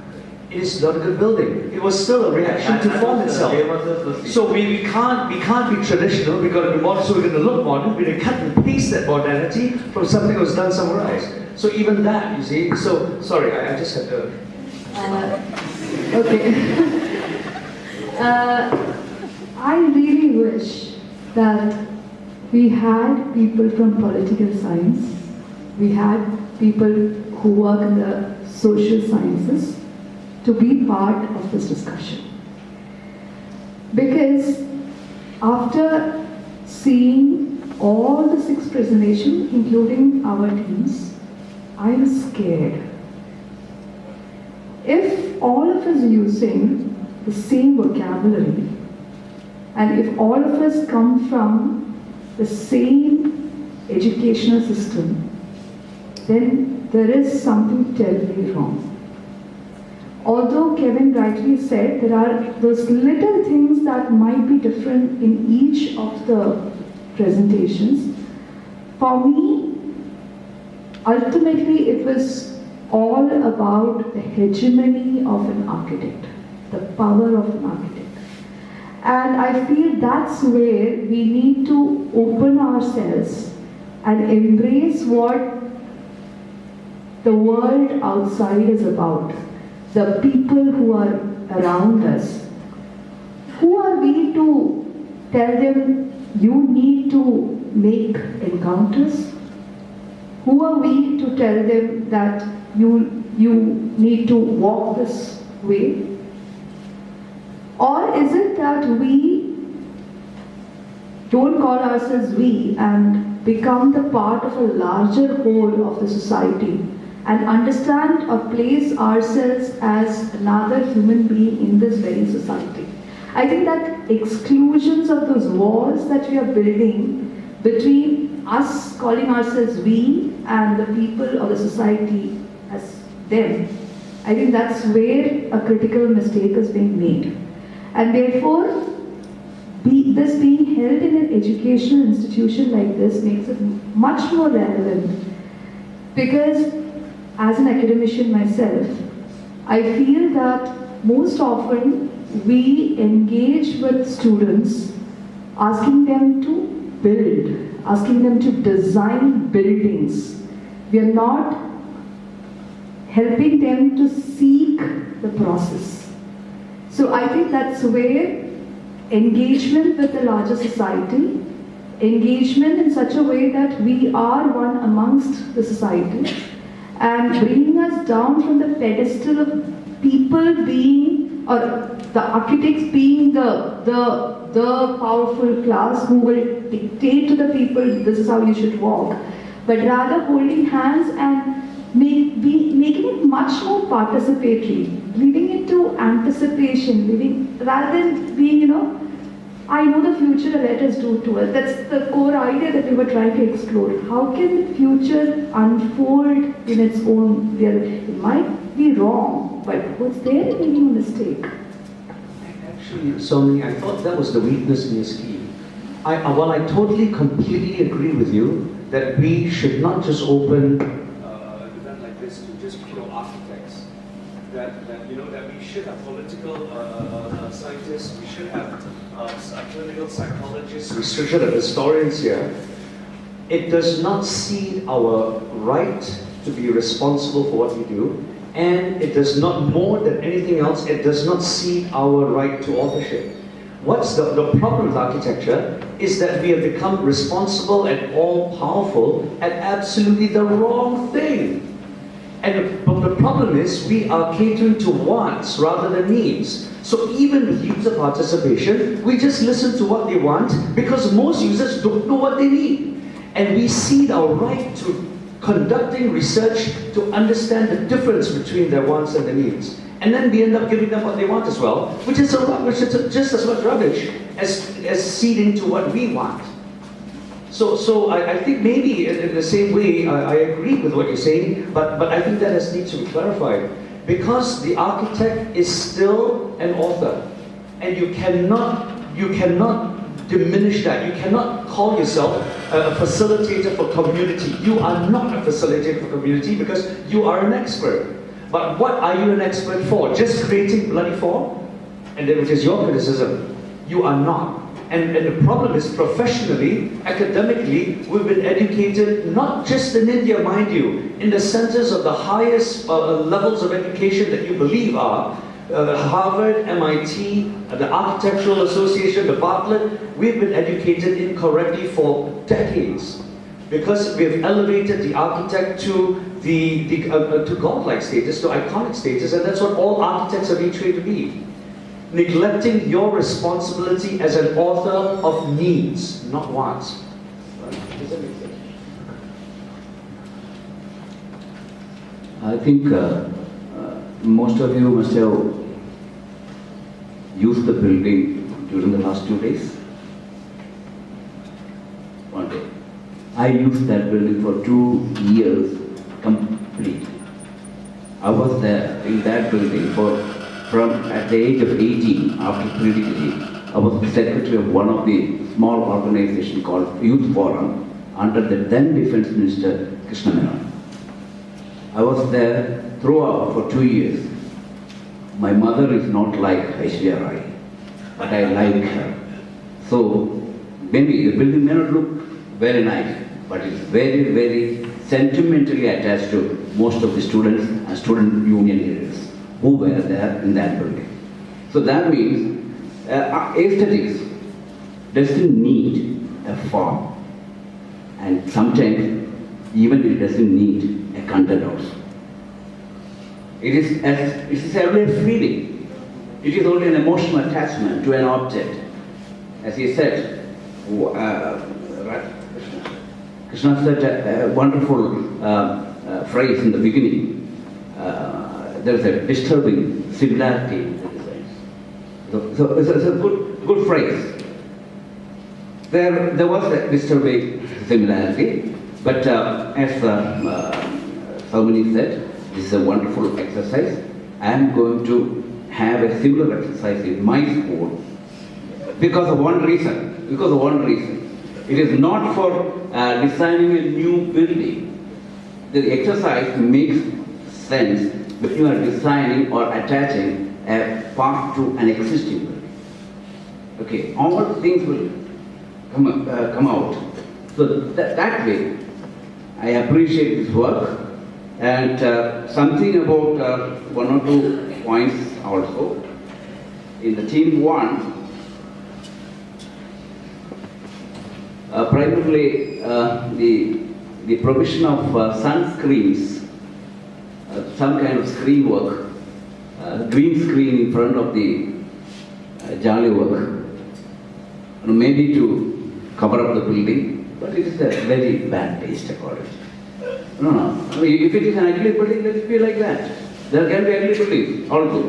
[SPEAKER 3] it is not a good building. It was still a reaction to form itself. So we can't be traditional, we've got to be modern, so we're going to look modern, we're going to cut and paste that modernity from something that was done somewhere else. So even that, you see, so, sorry, I just had to...
[SPEAKER 10] Okay. I really wish that we had people from political science, we had people who work in the social sciences to be part of this discussion. Because after seeing all the 6 presentations, including our teams, I'm scared. If all of us using the same vocabulary, and if all of us come from the same educational system, then there is something terribly wrong. Although Kevin rightly said there are those little things that might be different in each of the presentations, for me, ultimately it was all about the hegemony of an architect, the power of an architect. And I feel that's where we need to open ourselves and embrace what the world outside is about. The people who are around us. Who are we to tell them you need to make encounters? Who are we to tell them that you need to walk this way? Or is it that we don't call ourselves we and become the part of a larger whole of the society and understand or place ourselves as another human being in this very society? I think that exclusions of those walls that we are building between us calling ourselves we and the people of the society as them, I think that's where a critical mistake is being made. And therefore, this being held in an educational institution like this makes it much more relevant. Because as an academician myself, I feel that most often we engage with students asking them to build, asking them to design buildings. We are not helping them to seek the process. So I think that's where engagement with the larger society, engagement in such a way that we are one amongst the society, and bringing us down from the pedestal of people being, or the architects being the powerful class who will dictate to the people this is how you should walk, but rather holding hands and making it much more participatory, leaving it to anticipation, rather than being, I know the future, let us do to us. That's the core idea that we were trying to explore. How can the future unfold in its own reality? It might be wrong, but what's there in making a mistake?
[SPEAKER 3] Actually, Somi, I thought that was the weakness in your scheme. While I totally, completely agree with you that we should not just open an event like is to just, architects. That we should have political scientists, we should have clinical psychologists, we should have historians here. It does not cede our right to be responsible for what we do, and it does not, more than anything else, it does not cede our right to authorship. What's the problem with architecture is that we have become responsible and all-powerful at absolutely the wrong thing. And the problem is we are catering to wants rather than needs. So even with user participation, we just listen to what they want because most users don't know what they need. And we cede our right to conducting research to understand the difference between their wants and their needs. And then we end up giving them what they want as well, which is just as much rubbish as ceding to what we want. So I think maybe in the same way, I agree with what you're saying, but I think that needs to be clarified. Because the architect is still an author, and you cannot diminish that. You cannot call yourself a facilitator for community. You are not a facilitator for community because you are an expert. But what are you an expert for? Just creating bloody form? And then, which is your criticism. You are not. And the problem is professionally, academically, we've been educated, not just in India, mind you, in the centers of the highest levels of education that you believe are, Harvard, MIT, the Architectural Association, the Bartlett, we've been educated incorrectly for decades. Because we've elevated the architect to to godlike status, to iconic status, and that's what all architects are being trained to be. Neglecting your responsibility as an author of needs, not wants. Does that make sense?
[SPEAKER 2] I think most of you must have used the building during the last 2 days. One day. I used that building for 2 years complete. I was there in that building from at the age of 18, after pre-degree, I was the secretary of one of the small organization called Youth Forum under the then Defense Minister Krishna Menon. I was there throughout for 2 years. My mother is not like Aishwarya Rai, but I like her. So maybe the building may not look very nice, but it's very, very sentimentally attached to most of the students and student union leaders who were there in that building. So that means aesthetics doesn't need a form, and sometimes even it doesn't need a content also. It is only a feeling. It is only an emotional attachment to an object. As he said, Krishna said a wonderful phrase in the beginning. There is a disturbing similarity in the designs. So it's a good phrase. There was a disturbing similarity, but as Saumini said, this is a wonderful exercise. I am going to have a similar exercise in my school because of one reason. It is not for designing a new building. The exercise makes sense when you are designing or attaching a part to an existing building. Okay, all things will come out. So that way, I appreciate this work. And something about 1 or 2 points also. In the team 1, primarily the provision of sunscreens, some kind of screen work, green screen in front of the jolly work, maybe to cover up the building, but it is a very bad taste according. No. I mean, if it is an ugly building, let it be like that. There can be ugly buildings also.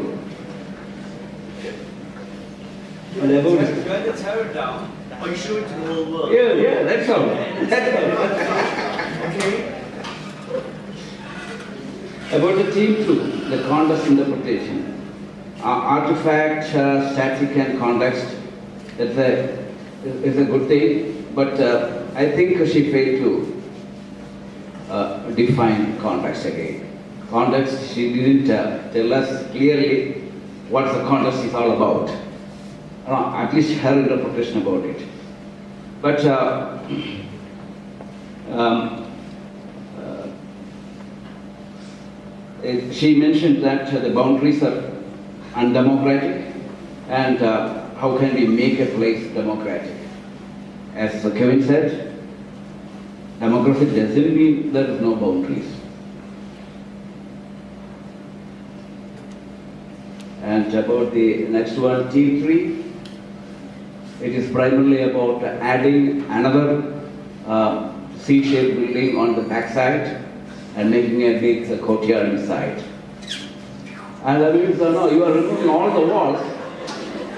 [SPEAKER 3] Either tear it down or you show it to the whole world.
[SPEAKER 2] Yeah, that's all.
[SPEAKER 3] Okay.
[SPEAKER 2] About the theme 2, the context interpretation. Artifact, static and context, is a good thing, but I think she failed to define context again. context, she didn't tell us clearly what the context is all about. At least her interpretation about it. But she mentioned that the boundaries are undemocratic, and how can we make a place democratic? As Kevin said, democracy doesn't mean there is no boundaries. And about the next one, Team 3, it is primarily about adding another C-shaped building on the backside and making a big courtyard inside. And that means, no, you are removing all the walls.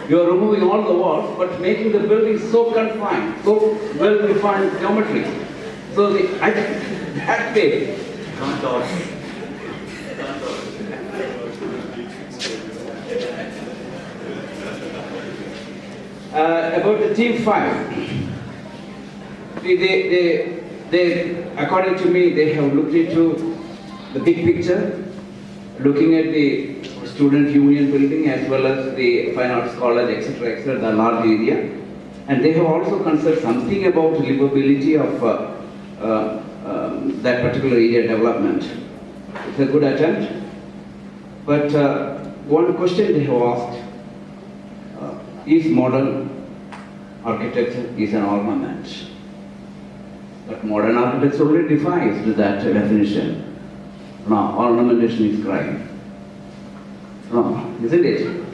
[SPEAKER 2] You are removing all the walls, but making the building so confined, so well-defined geometry. So I think that way. About the Team 5, they, according to me, they have looked into the big picture, looking at the student union building as well as the fine arts college, etc., the large area, and they have also considered something about livability of that particular area development. It's a good attempt, but one question they have asked. Is modern architecture is an ornament? But modern architecture already defines that definition. No, ornamentation is crime. No, isn't it?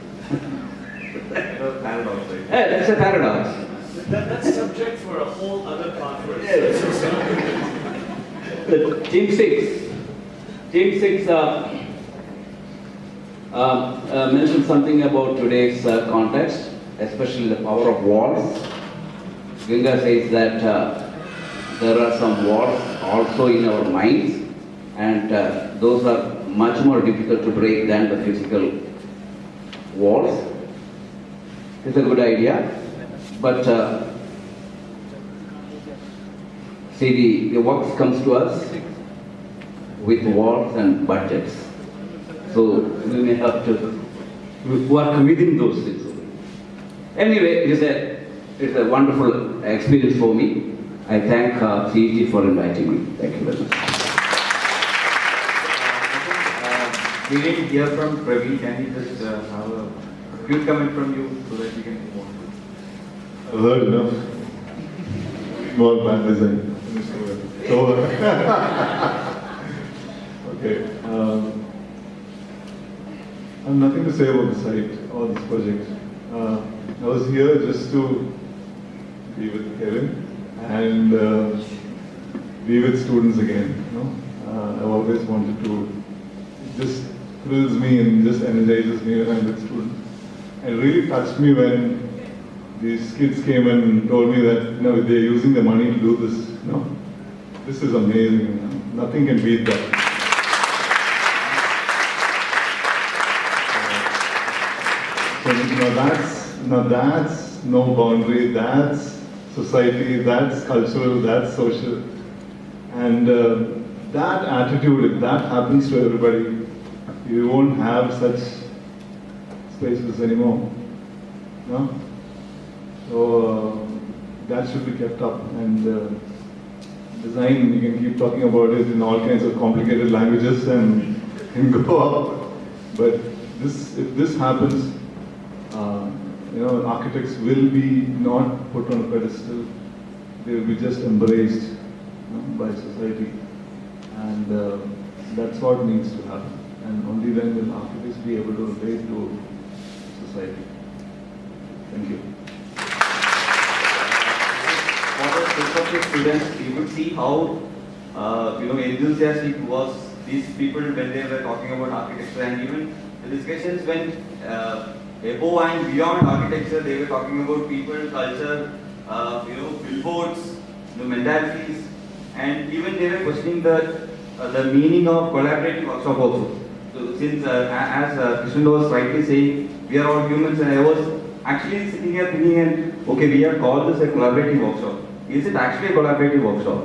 [SPEAKER 1] Paradox, right?
[SPEAKER 2] Yeah, that's a paradox.
[SPEAKER 6] That's subject for a whole other conference.
[SPEAKER 2] Team 6. Team 6 mentioned something about today's context, especially the power of walls. Ganga says that there are some walls also in our minds, and those are much more difficult to break than the physical walls. It's a good idea, but see, the works comes to us with walls and budgets. So we may have to work within those things. Anyway, it's a wonderful experience for me. I thank CET for inviting me. Thank you very much.
[SPEAKER 1] We didn't hear from Praveen. Can you just have a quick comment from you so that we can move on?
[SPEAKER 8] I've heard enough. More bad design. So, okay. I have nothing to say about the site or this project. I was here just to be with Kevin and be with students again. You know? I've always wanted to. It just thrills me and just energizes me when I'm with students. It really touched me when these kids came and told me that they're using the money to do this. This is amazing. Nothing can beat that. So that's no boundary. That's society. That's cultural. That's social. And that attitude, if that happens to everybody, you won't have such spaces anymore. No? So that should be kept up. And design, you can keep talking about it in all kinds of complicated languages and go up. But if this happens, architects will be not put on a pedestal. They will be just embraced by society. And that's what needs to happen. And only then will architects be able to relate to society. Thank you.
[SPEAKER 1] For the sake of the students, you could see how enthusiastic was these people when they were talking about architecture, and even the discussions when above and beyond architecture, they were talking about people, culture, billboards, mentalities, and even they were questioning the meaning of collaborative workshop also. So since, as Krishnan was rightly saying, we are all humans, and I was actually sitting here thinking, okay, we have called this a collaborative workshop. Is it actually a collaborative workshop?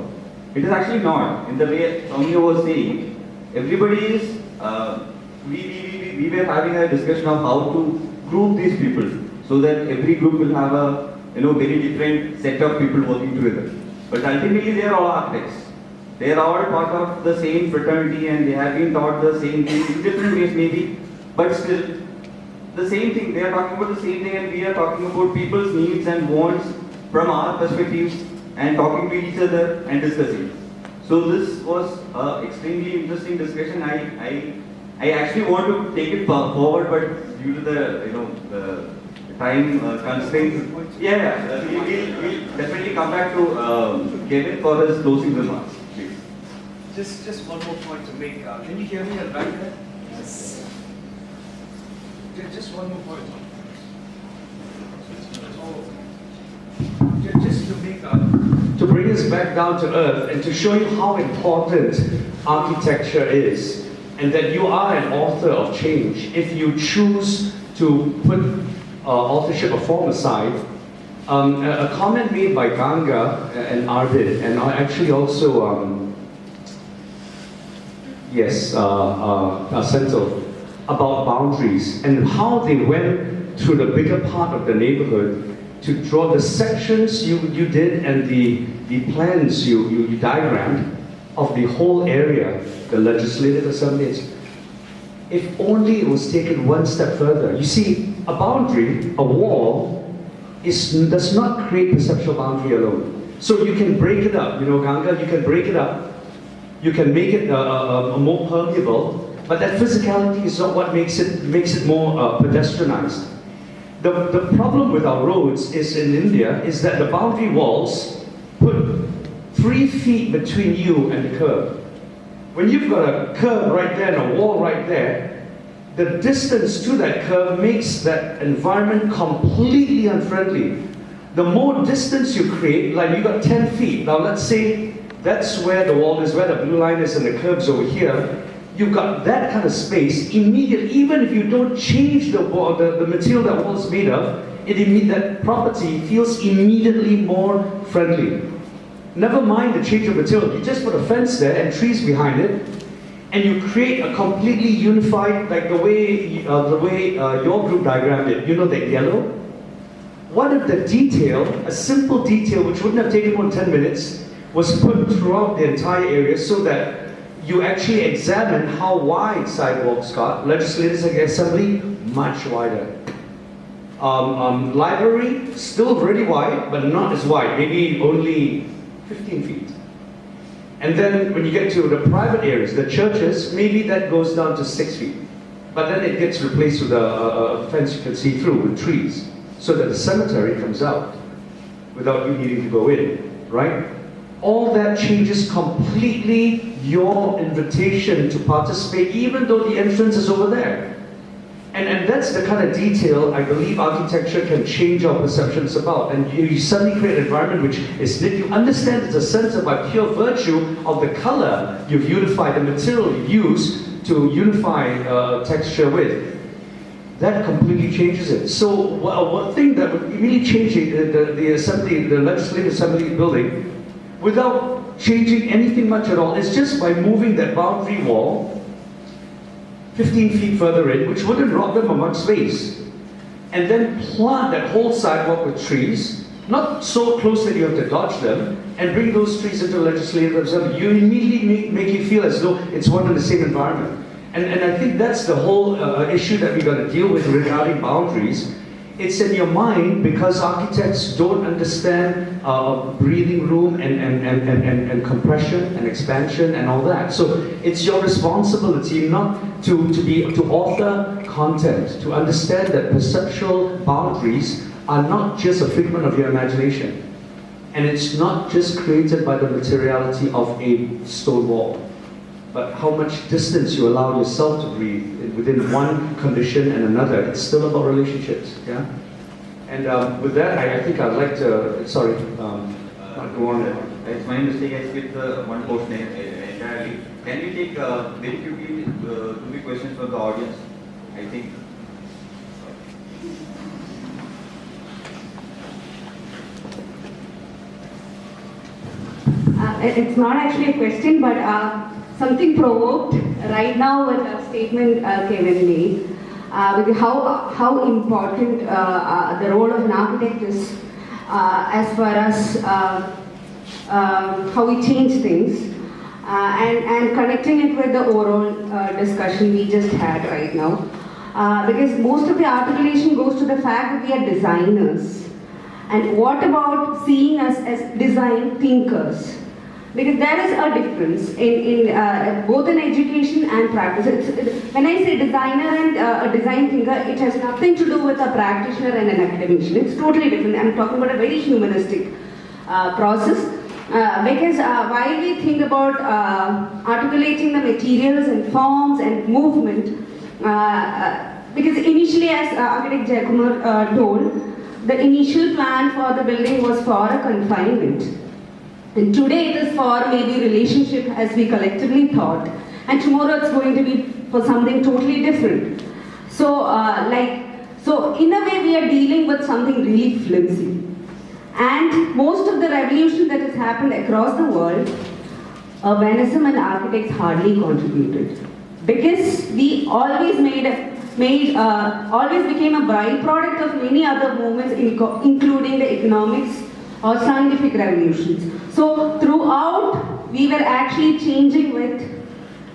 [SPEAKER 1] It is actually not. In the way Soumya was saying, everybody is, we were having a discussion of how to group these people so that every group will have a very different set of people working together. But ultimately they are all architects. They are all part of the same fraternity and they have been taught the same thing in different ways maybe, but still the same thing. They are talking about the same thing and we are talking about people's needs and wants from our perspectives and talking to each other and discussing. So this was an extremely interesting discussion. I actually want to take it forward, but due to the time constraints, we'll definitely come back to Kevin for his closing remarks. Please.
[SPEAKER 3] Just one more point to make. Can you hear me at back there?
[SPEAKER 6] Yes.
[SPEAKER 3] Just one more point. Just to make to bring us back down to earth and to show you how important architecture is, and that you are an author of change if you choose to put authorship of form aside. A comment made by Ganga and Arvid, and actually also Senthil, about boundaries and how they went through the bigger part of the neighborhood to draw the sections you did and the plans you diagrammed of the whole area, the legislative assembly. If only it was taken one step further. You see, a boundary, a wall, does not create perceptual boundary alone. So you can break it up, Ganga, you can break it up. You can make it more permeable, but that physicality is not what makes it more pedestrianized. The problem with our roads is in India is that the boundary walls put 3 feet between you and the curb. When you've got a curb right there and a wall right there, the distance to that curb makes that environment completely unfriendly. The more distance you create, like you got 10 feet, now let's say that's where the wall is, where the blue line is and the curb's over here, you've got that kind of space immediately, even if you don't change the wall, the material that wall is made of, that property feels immediately more friendly. Never mind the change of material, you just put a fence there and trees behind it, and you create a completely unified, like the way your group diagrammed it, the yellow? What if the detail, a simple detail which wouldn't have taken more than 10 minutes, was put throughout the entire area so that you actually examine how wide sidewalks got. Legislators assembly, much wider. Library, still really wide, but not as wide, maybe only 15 feet. And then when you get to the private areas, the churches, maybe that goes down to 6 feet. But then it gets replaced with a fence you can see through with trees, so that the cemetery comes out without you needing to go in, right? All that changes completely your invitation to participate, even though the entrance is over there. And that's the kind of detail I believe architecture can change our perceptions about. And you suddenly create an environment which is lit. You understand it's a center by pure virtue of the color you've unified, the material you've used to unify texture with. That completely changes it. So one thing that would really change the legislative assembly building, without changing anything much at all, is just by moving that boundary wall 15 feet further in, which wouldn't rob them of much space, and then plant that whole sidewalk with trees, not so close that you have to dodge them, and bring those trees into the legislative assembly. You immediately make you feel as though it's one and the same environment. And I think that's the whole issue that we've got to deal with regarding boundaries. It's in your mind because architects don't understand breathing room and compression and expansion and all that. So it's your responsibility not to author content, to understand that perceptual boundaries are not just a figment of your imagination. And it's not just created by the materiality of a stone wall, but how much distance you allow yourself to breathe within one condition and another. It's still about relationships, yeah? And with that, I think I'd like to, not go on.
[SPEAKER 1] It's my mistake, I skipped one portion entirely. Can we take very quickly 2 questions from the audience? I think.
[SPEAKER 11] It's not actually a question, but something provoked right now when that statement Kevin made, with how important the role of an architect is as far as how we change things, and connecting it with the overall discussion we just had right now. Because most of the articulation goes to the fact that we are designers. And what about seeing us as design thinkers? Because there is a difference in both in education and practice. When I say designer and a design thinker, it has nothing to do with a practitioner and an academician. It's totally different. I'm talking about a very humanistic process. Because while we think about articulating the materials and forms and movement, because initially, as architect Jayakumar told, the initial plan for the building was for a confinement. And today it is for maybe relationship as we collectively thought. And tomorrow it's going to be for something totally different. So, so in a way we are dealing with something really flimsy. And most of the revolution that has happened across the world, urbanism and architects hardly contributed. Because we always always became a byproduct of many other movements, including the economics or scientific revolutions. So throughout, we were actually changing with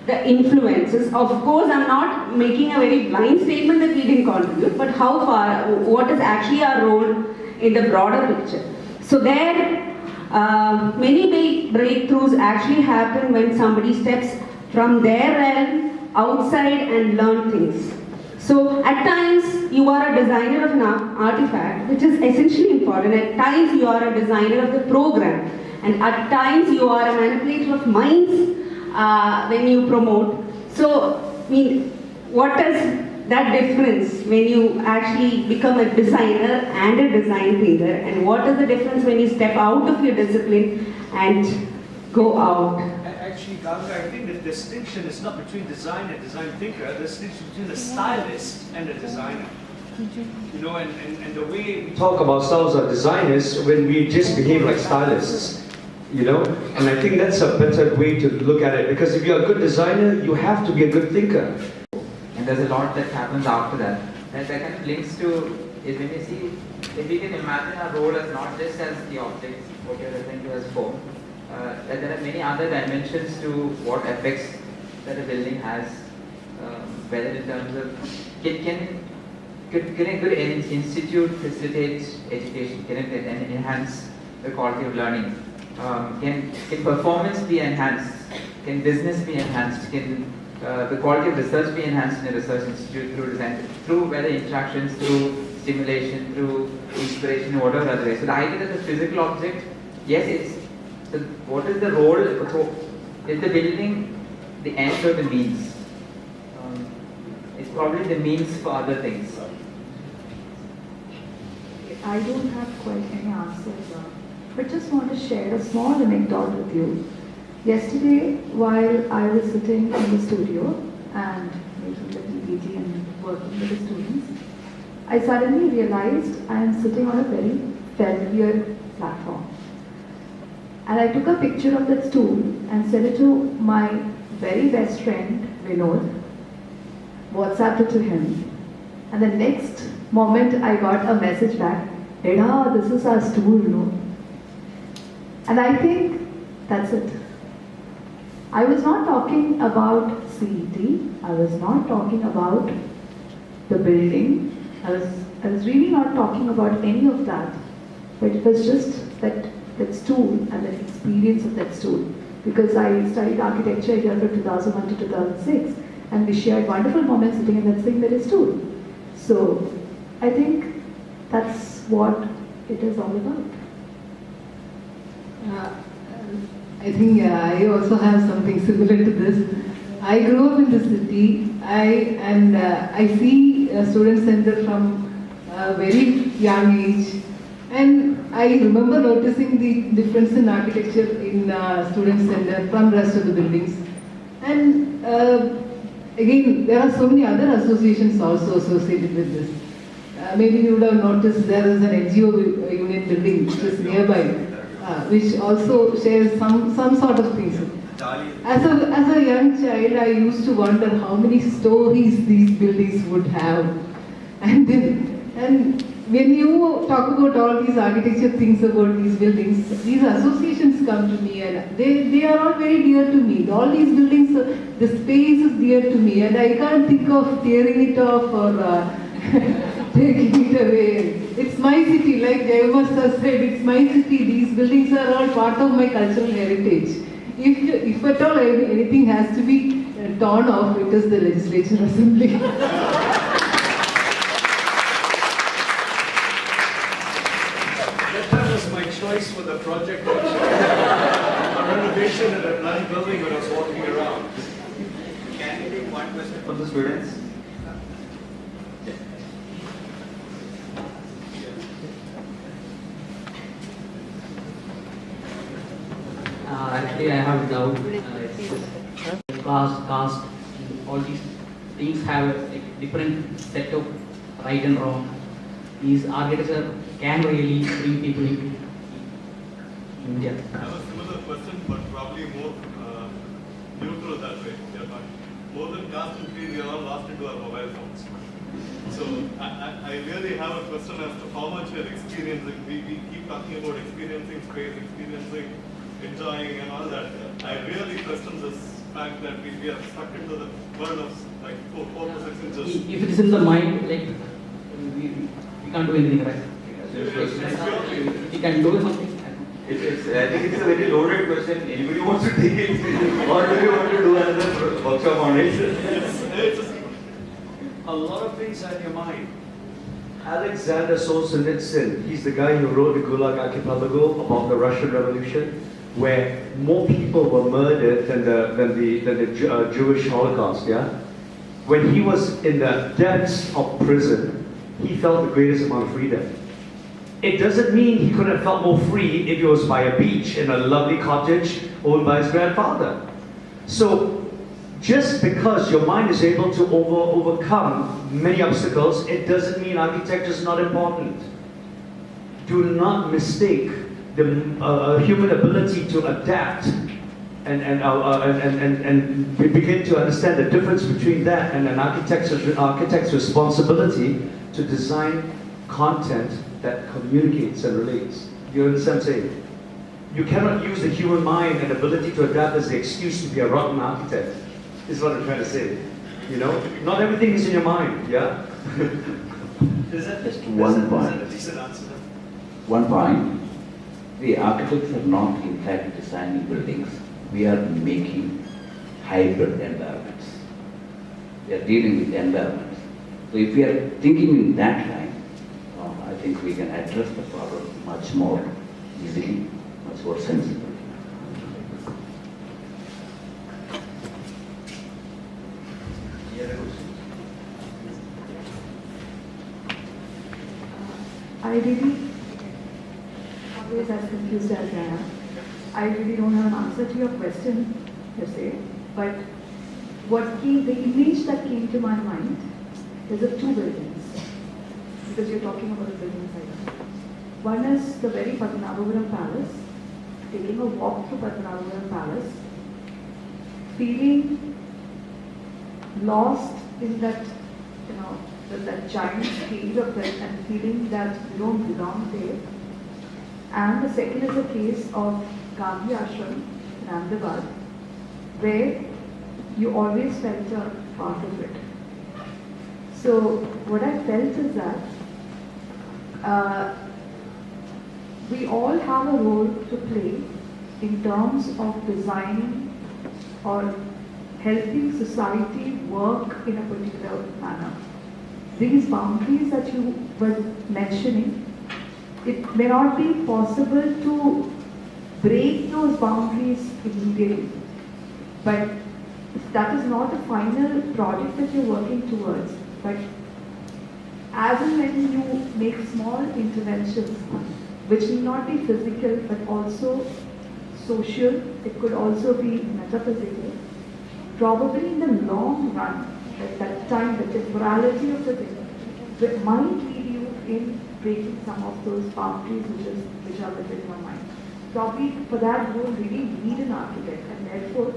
[SPEAKER 11] the influences. Of course, I'm not making a very blind statement that we didn't contribute, but how far, what is actually our role in the broader picture. So there, many big breakthroughs actually happen when somebody steps from their realm outside and learn things. So at times you are a designer of an artifact, which is essentially important. At times you are a designer of the program, and at times you are a manipulator of minds when you promote. So, I mean, what is that difference when you actually become a designer and a design thinker, and what is the difference when you step out of your discipline and go out?
[SPEAKER 3] Actually, Ganga, I think the distinction is not between designer and design thinker, the distinction between a stylist and a designer. You know, and the way we talk about ourselves as designers when we just behave like stylists, you know, and I think that's a better way to look at it, because if you're a good designer, you have to be a good thinker.
[SPEAKER 5] And there's a lot that happens after that. And that kind of links to, is when you see, if we can imagine our role as not just as the object, what you're referring to as form, that there are many other dimensions to what effects that a building has, whether in terms of, can a good institute facilitate education? Can it enhance the quality of learning? Can performance be enhanced? Can business be enhanced? Can the quality of research be enhanced in a research institute through design, through whether interactions, through stimulation, through inspiration, whatever other way. So the idea that the physical object, yes, it's what is the role? Is the building the end or the means? It's probably the means for other things.
[SPEAKER 10] I don't have quite any answers, but just want to share a small anecdote with you. Yesterday, while I was sitting in the studio and making the PPT and working with the students, I suddenly realized I am sitting on a very familiar platform. And I took a picture of that stool and sent it to my very best friend, Vinod, WhatsApped it to him. And the next moment I got a message back, Eda, this is our stool, no? And I think that's it. I was not talking about CET, I was not talking about the building, I was really not talking about any of that, but it was just that stool and the experience of that stool. Because I studied architecture here from 2001 to 2006, and we shared wonderful moments sitting in that same very stool. So I think that's what it is all about.
[SPEAKER 12] I think I also have something similar to this. I grew up in the city. I see a student center from a very young age, and I remember noticing the difference in architecture in student center from rest of the buildings. And again, there are so many other associations also associated with this. Maybe you would have noticed there is an NGO unit building which is nearby, which also shares some sort of things. As a young child, I used to wonder how many stories these buildings would have. And when you talk about all these architecture things about these buildings, these associations come to me, and they are all very dear to me. All these buildings, the space is dear to me, and I can't think of tearing it off or taking it away. It's my city, like Jayamar sir said, it's my city. These buildings are all part of my cultural heritage. If at all anything has to be torn off, it is the legislature assembly.
[SPEAKER 3] That was my choice for the project. A renovation at a bloody building when I was walking around.
[SPEAKER 1] Can we take one question from the students?
[SPEAKER 13] Actually, I have a doubt. Caste, all these things have a different set of right and wrong. These architecture can really bring people into India.
[SPEAKER 8] I have a similar question, but probably more neutral that way. Yeah, but more than caste and creed, we are all lost into our mobile phones. So I really have a question as to how much we are experiencing. We keep talking about experiencing space, experiencing, enjoying and all that. I really question this fact that we are stuck into the world of like 4 to 6 inches.
[SPEAKER 13] If it is in the mind, like we can't do anything, right? We can do something.
[SPEAKER 1] I think it's a very loaded question. Anybody wants to take it, or do you want to do another workshop on it?
[SPEAKER 3] A lot of things are in your mind. Alexander Solzhenitsyn, he's the guy who wrote the Gulag Archipelago about the Russian Revolution, where more people were murdered than the Jewish Holocaust. Yeah, when he was in the depths of prison, he felt the greatest amount of freedom. It doesn't mean he could have felt more free if he was by a beach in a lovely cottage owned by his grandfather. So, just because your mind is able to overcome many obstacles, it doesn't mean architecture is not important. Do not mistake the human ability to adapt and begin to understand the difference between that and an architect's responsibility to design content that communicates and relates. You understand what I'm saying? You cannot use the human mind and ability to adapt as the excuse to be a rotten architect, is what I'm trying to say. You know? Not everything is in your mind, yeah?
[SPEAKER 2] Is that just one point? One point. The architects are not in fact designing buildings. We are making hybrid environments. We are dealing with environments. So if we are thinking in that line, I think we can address the problem much more easily, much more sensibly.
[SPEAKER 10] I really, always as confused as I am, I really don't have an answer to your question, per se, but the image that came to my mind is of two buildings, because you're talking about a building site. One is the very Padmanabhapuram Palace, taking a walk through Padmanabhapuram Palace, feeling lost in that, that giant scale of it and feeling that you don't belong there. And the second is a case of Gandhi Ashram in Ahmedabad, where you always felt a part of it. So what I felt is that we all have a role to play in terms of designing or helping society work in a particular manner. These boundaries that you were mentioning, it may not be possible to break those boundaries immediately, but that is not the final project that you're working towards. But as and when you make small interventions, which need not be physical but also social, it could also be metaphysical, probably in the long run, at that time, the temporality of the thing, it might lead you in breaking some of those boundaries which are within your mind. probably for that role really need an architect, and therefore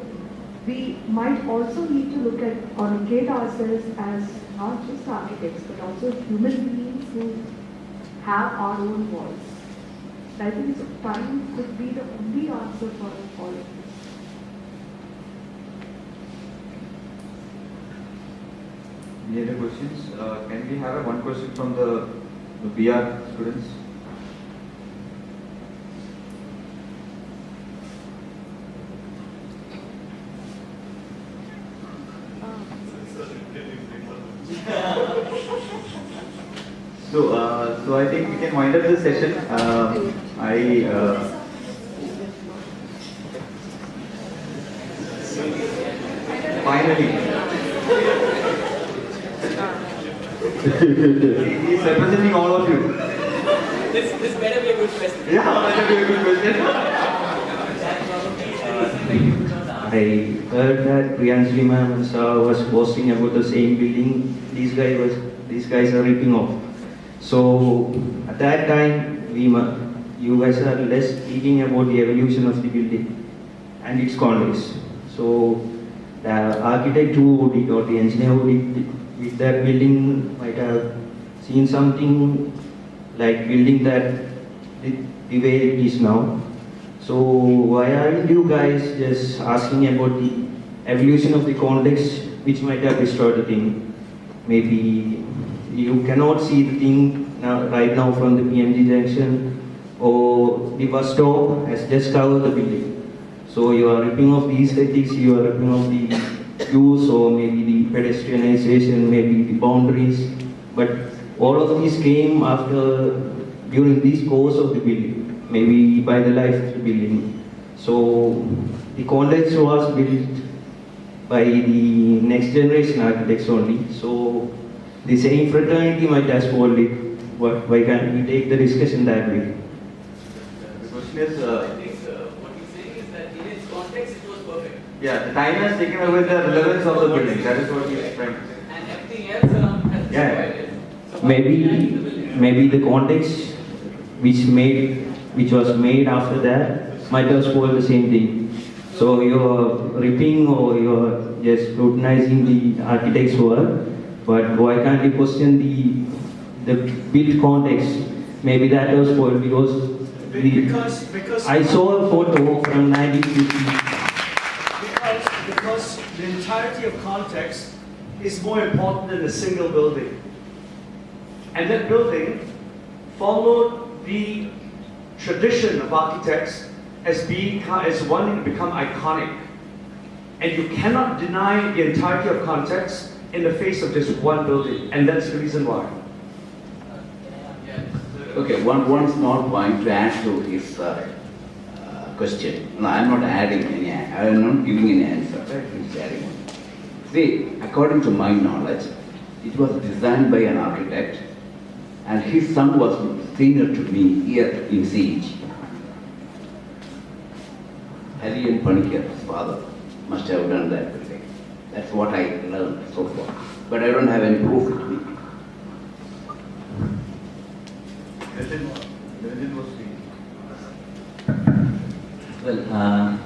[SPEAKER 10] we might also need to look at or locate ourselves as not just architects but also human beings who have our own voice. I think time could be the only answer for all of this.
[SPEAKER 1] Any other questions? Can we have one question from the BR students? So I think we can wind up this session. Finally. He's representing all of you.
[SPEAKER 13] This better be a good question.
[SPEAKER 1] Yeah, better be a good question.
[SPEAKER 14] I heard that Priyanjali ma'am was posting about the same building. These guys are ripping off. So at that time, you guys are less speaking about the evolution of the building and its context. So the architect who did or the engineer who did with that building might have seen something like building that the way it is now. So why aren't you guys just asking about the evolution of the context which might have destroyed the thing? Maybe you cannot see the thing right now from the PMG junction, or the bus stop has just covered the building. So you are ripping off the aesthetics, you are ripping off the views, or maybe the pedestrianization, maybe the boundaries. But all of these came during this course of the building, maybe by the life of the building. So the context was built by the next generation architects only. So the same fraternity might as well it. Why can't we take the discussion that way?
[SPEAKER 1] The question is,
[SPEAKER 13] I think what he's saying is that in its context it was perfect.
[SPEAKER 1] yeah, the time has taken away the relevance of the building. That is what he is trying to say.
[SPEAKER 13] And everything else around has destroyed it. So
[SPEAKER 14] Maybe the context which was made after that might as well the same thing. So you're ripping or you're just scrutinizing the architect's work, but why can't you question the built context? Maybe that was for because I saw a photo from 1950.
[SPEAKER 3] Because the entirety of context is more important than a single building. And that building followed the tradition of architects as one to become iconic. And you cannot deny the entirety of context in the face of just one building. And that's the reason why.
[SPEAKER 2] Okay, one small point to add to his question. No, I am not adding any, I am not giving any answer. He's adding one. See, according to my knowledge, it was designed by an architect, and his son was senior to me here in CEG. Hari and Panikir's father must have done that building. That's what I learned so far. But I don't have any proof with me.
[SPEAKER 7] Well,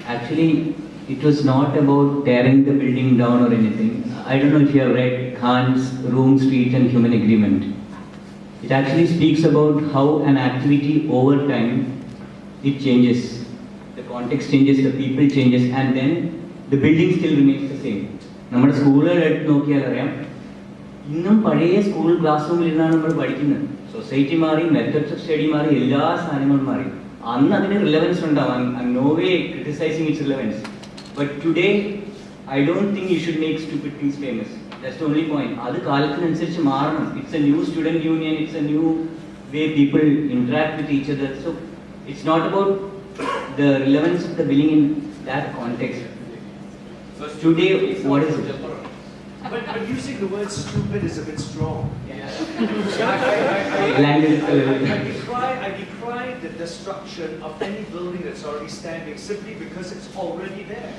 [SPEAKER 7] actually, it was not about tearing the building down or anything. I don't know if you have read Kant's Room, Street and Human Agreement. It actually speaks about how an activity over time, it changes. The context changes, the people changes, and then the building still remains the same. നമ്മുടെ സ്കൂളുകൾ എടുത്ത് നോക്കിയാൽ അറിയാം, ഇന്നും പഴയ school class റൂമിൽ ഇരുന്നാണ് നമ്മൾ പഠിക്കുന്നത്. സൊസൈറ്റി മാറി, മെത്തഡ്സ് ഓഫ് സ്റ്റഡി മാറി, എല്ലാ സാധനങ്ങളും മാറി. അന്ന് അതിന് റിലവൻസ് ഉണ്ടാവും. I'm no way criticizing its relevance. But today, I don't think you should make stupid things famous. That's the only point. അത് കാലത്തിനനുസരിച്ച് മാറണം. It's a new student union, it's a new way people interact with each other. So it's not about the relevance of the building in that context. Today, what is it?
[SPEAKER 3] But using the word stupid is a bit strong. I decry the destruction of any building that's already standing simply because it's already there.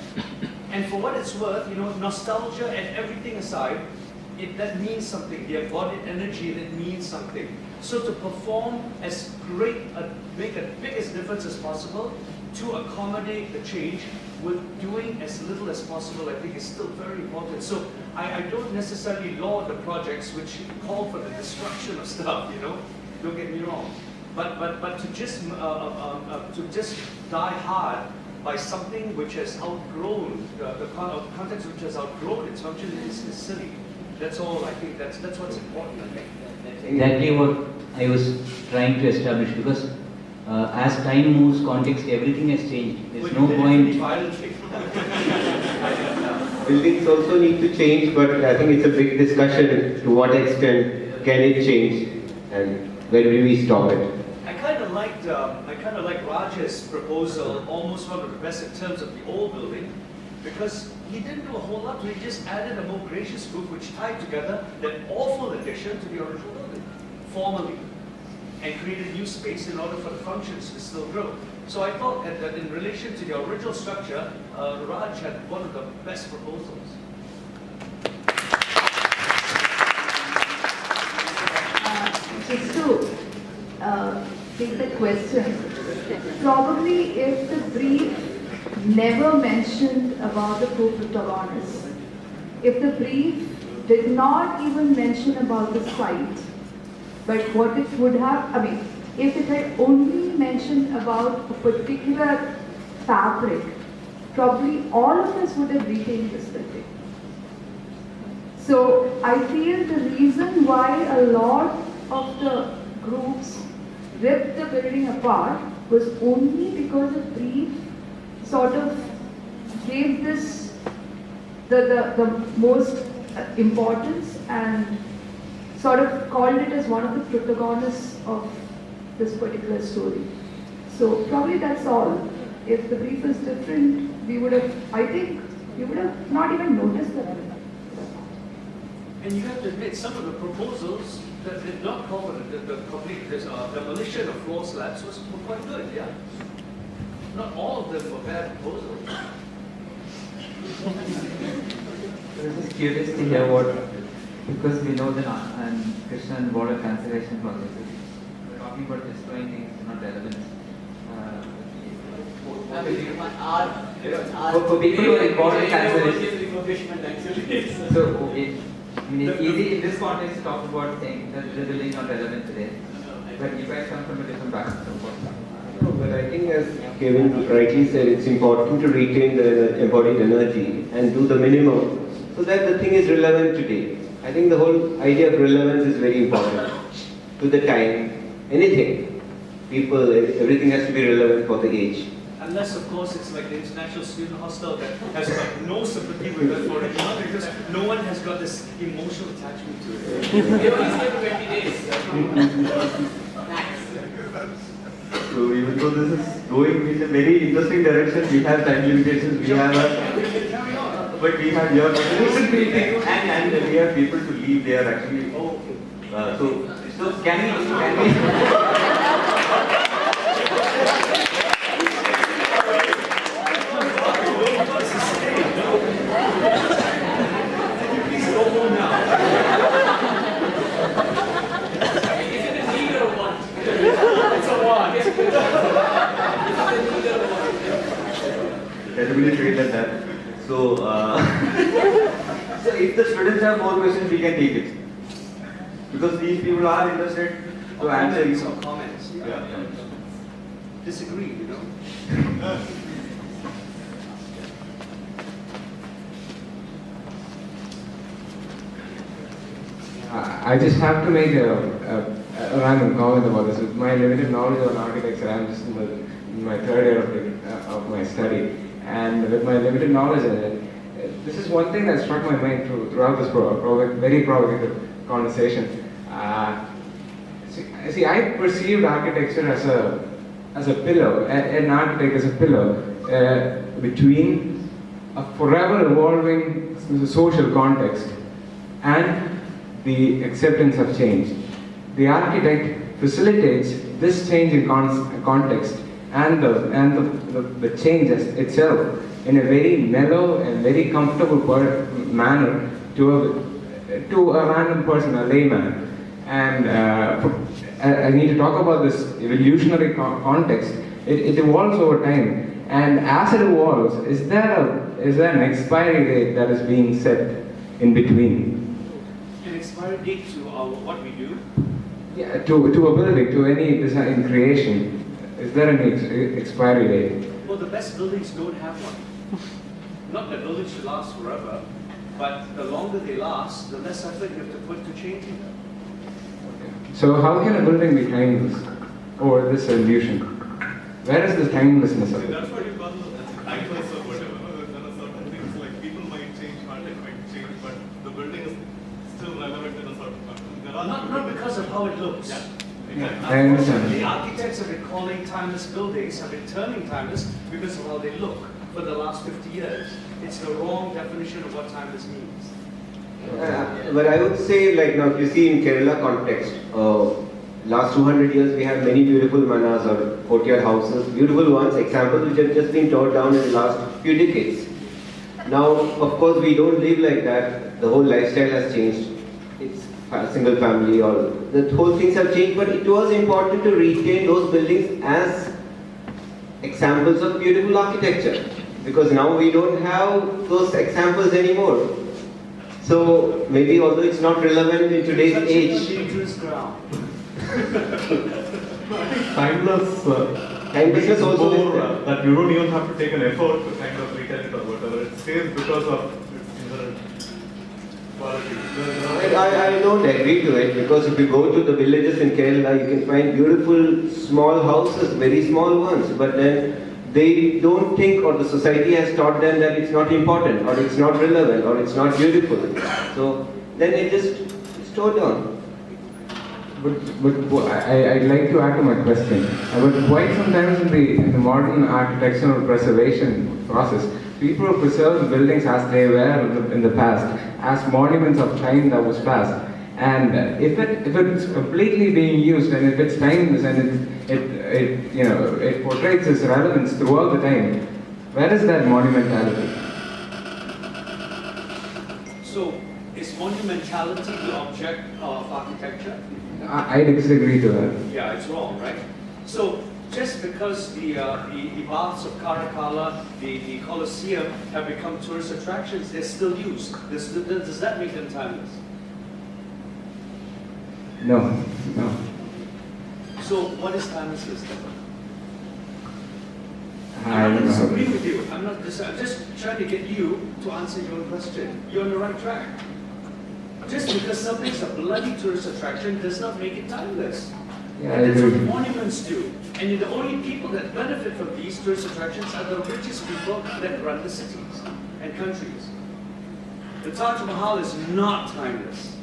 [SPEAKER 3] And for what it's worth, nostalgia and everything aside, that means something. The embodied energy, that means something. So to perform as great, make a biggest difference as possible, to accommodate the change with doing as little as possible, I think is still very important. So I don't necessarily laud the projects which call for the destruction of stuff, you know, don't get me wrong. But to just die hard by something which has outgrown, the context which has outgrown its function is silly. That's all I think, that's what's important, I think.
[SPEAKER 15] That's exactly what I was trying to establish, because as time moves, context, everything has changed. There's no point.
[SPEAKER 4] Buildings also need to change, but I think it's a big discussion to what extent can it change and where do we stop it.
[SPEAKER 3] I kind of like Raj's proposal, almost one of the best in terms of the old building, because he didn't do a whole lot. He just added a more gracious roof which tied together that awful addition to the original building, formally, and created new space in order for the functions to still grow. So I thought that in relation to the original structure, Raj had one of the best proposals.
[SPEAKER 10] Just to take the question, probably if the brief never mentioned about the co-protagonists, if the brief did not even mention about the site, but what it would have, I mean, if it had only mentioned about a particular fabric, probably all of us would have retained this building. So I feel the reason why a lot of the groups ripped the building apart was only because the brief sort of gave this the most importance and sort of called it as one of the protagonists of this particular story. So probably that's all. If the brief is different, we would have, I think, we would have not even noticed that.
[SPEAKER 3] And you have to admit, some of the proposals that did not call for the complete demolition of floor slabs were quite good, yeah. Not all of them were bad proposals.
[SPEAKER 5] I was just curious to hear what, because we know that Krishna and water cancellation processes, we're talking about destroying things not relevant. For people who are involved in cancellation, so I mean, it's easy in this context to talk about saying that the building is not relevant today, but you guys come from a different background.
[SPEAKER 4] No, but I think as Kevin rightly said, it's important to retain the embodied energy and do the minimum so that the thing is relevant today. I think the whole idea of relevance is very important. To the time, anything, people, everything has to be relevant for the age.
[SPEAKER 3] Unless, of course, it's like the International Student Hostel that has got no sympathy with it for it, because no one has got this emotional attachment to it.
[SPEAKER 6] They only stay for 20 days.
[SPEAKER 1] So even though this is going in a very interesting direction, we have time limitations, we have but we have your meeting and we have people to leave. They are actually so can we everybody treat like that. So, so if the students have more questions, we can take it. Because these people are interested to answer these
[SPEAKER 3] comments.
[SPEAKER 1] Yeah.
[SPEAKER 3] Disagree, you know.
[SPEAKER 16] I just have to make a random comment about this. With my limited knowledge on architecture, I'm just in my third year of my study. And with my limited knowledge in it, this is one thing that struck my mind throughout this very provocative conversation. See, I perceived architecture as a pillar, an architect as a pillar between a forever evolving social context and the acceptance of change. The architect facilitates this change in context and the change itself in a very mellow and very comfortable manner to a random person, a layman. And I need to talk about this evolutionary context. It evolves over time, and as it evolves, is there an expiry date that is being set in between?
[SPEAKER 17] An expiry date to what we do?
[SPEAKER 16] Yeah, to a building, to any design creation, is there any expiry date?
[SPEAKER 17] Well, the best buildings don't have one. Not that buildings should last forever, but the longer they last, the less effort you have to put to changing them.
[SPEAKER 16] So how can a building be timeless over this evolution? Where is the timelessness of it?
[SPEAKER 8] That's what you call timeless or whatever. There are certain things like people might change, content might change, but the building is still relevant in a certain context.
[SPEAKER 17] Not because of how it looks.
[SPEAKER 8] Yeah.
[SPEAKER 16] I understand.
[SPEAKER 17] The architects have been calling timeless buildings, have been terming timeless because of how they look for the last 50 years. It's the wrong definition of what timeless means.
[SPEAKER 4] But I would say, like now, if you see in Kerala context, last 200 years we have many beautiful manas or courtyard houses, beautiful ones, examples which have just been torn down in the last few decades. Now, of course, we don't live like that. The whole lifestyle has changed. It's a single family, or the whole things have changed. But it was important to retain those buildings as examples of beautiful architecture, because now we don't have those examples anymore. So maybe although it's not relevant in today's age.
[SPEAKER 17] Dangerous ground.
[SPEAKER 8] Timeless.
[SPEAKER 4] Timelessness also
[SPEAKER 8] more, that you don't even have to take an effort to kind of retell it or whatever. It stays because of its inherent quality.
[SPEAKER 4] I don't agree to it, because if you go to the villages in Kerala, you can find beautiful small houses, very small ones, but then they don't think, or the society has taught them that it's not important, or it's not relevant, or it's not beautiful. So then it just it's torn down.
[SPEAKER 16] But I'd like to add to my question. But quite sometimes in the modern architectural preservation process, people preserve buildings as they were in the past, as monuments of time that was past. And if it's completely being used, and if it's timeless, and it portrays its relevance throughout the time, where is that monumentality?
[SPEAKER 17] So, is monumentality the object of architecture?
[SPEAKER 16] I disagree to that.
[SPEAKER 17] Yeah, it's wrong, right? So, just because the baths of Karakala, the Colosseum have become tourist attractions, they're still used. Does that make them timeless?
[SPEAKER 16] No.
[SPEAKER 17] So, what is timelessness then?
[SPEAKER 16] I
[SPEAKER 17] I'm
[SPEAKER 16] don't
[SPEAKER 17] not disagreeing
[SPEAKER 16] know.
[SPEAKER 17] with you. I'm just trying to get you to answer your own question. You're on the right track. Just because something's a bloody tourist attraction does not make it timeless.
[SPEAKER 16] Yeah,
[SPEAKER 17] And
[SPEAKER 16] I
[SPEAKER 17] that's what
[SPEAKER 16] agree.
[SPEAKER 17] monuments do. And the only people that benefit from these tourist attractions are the richest people that run the cities and countries. The Taj Mahal is not timeless.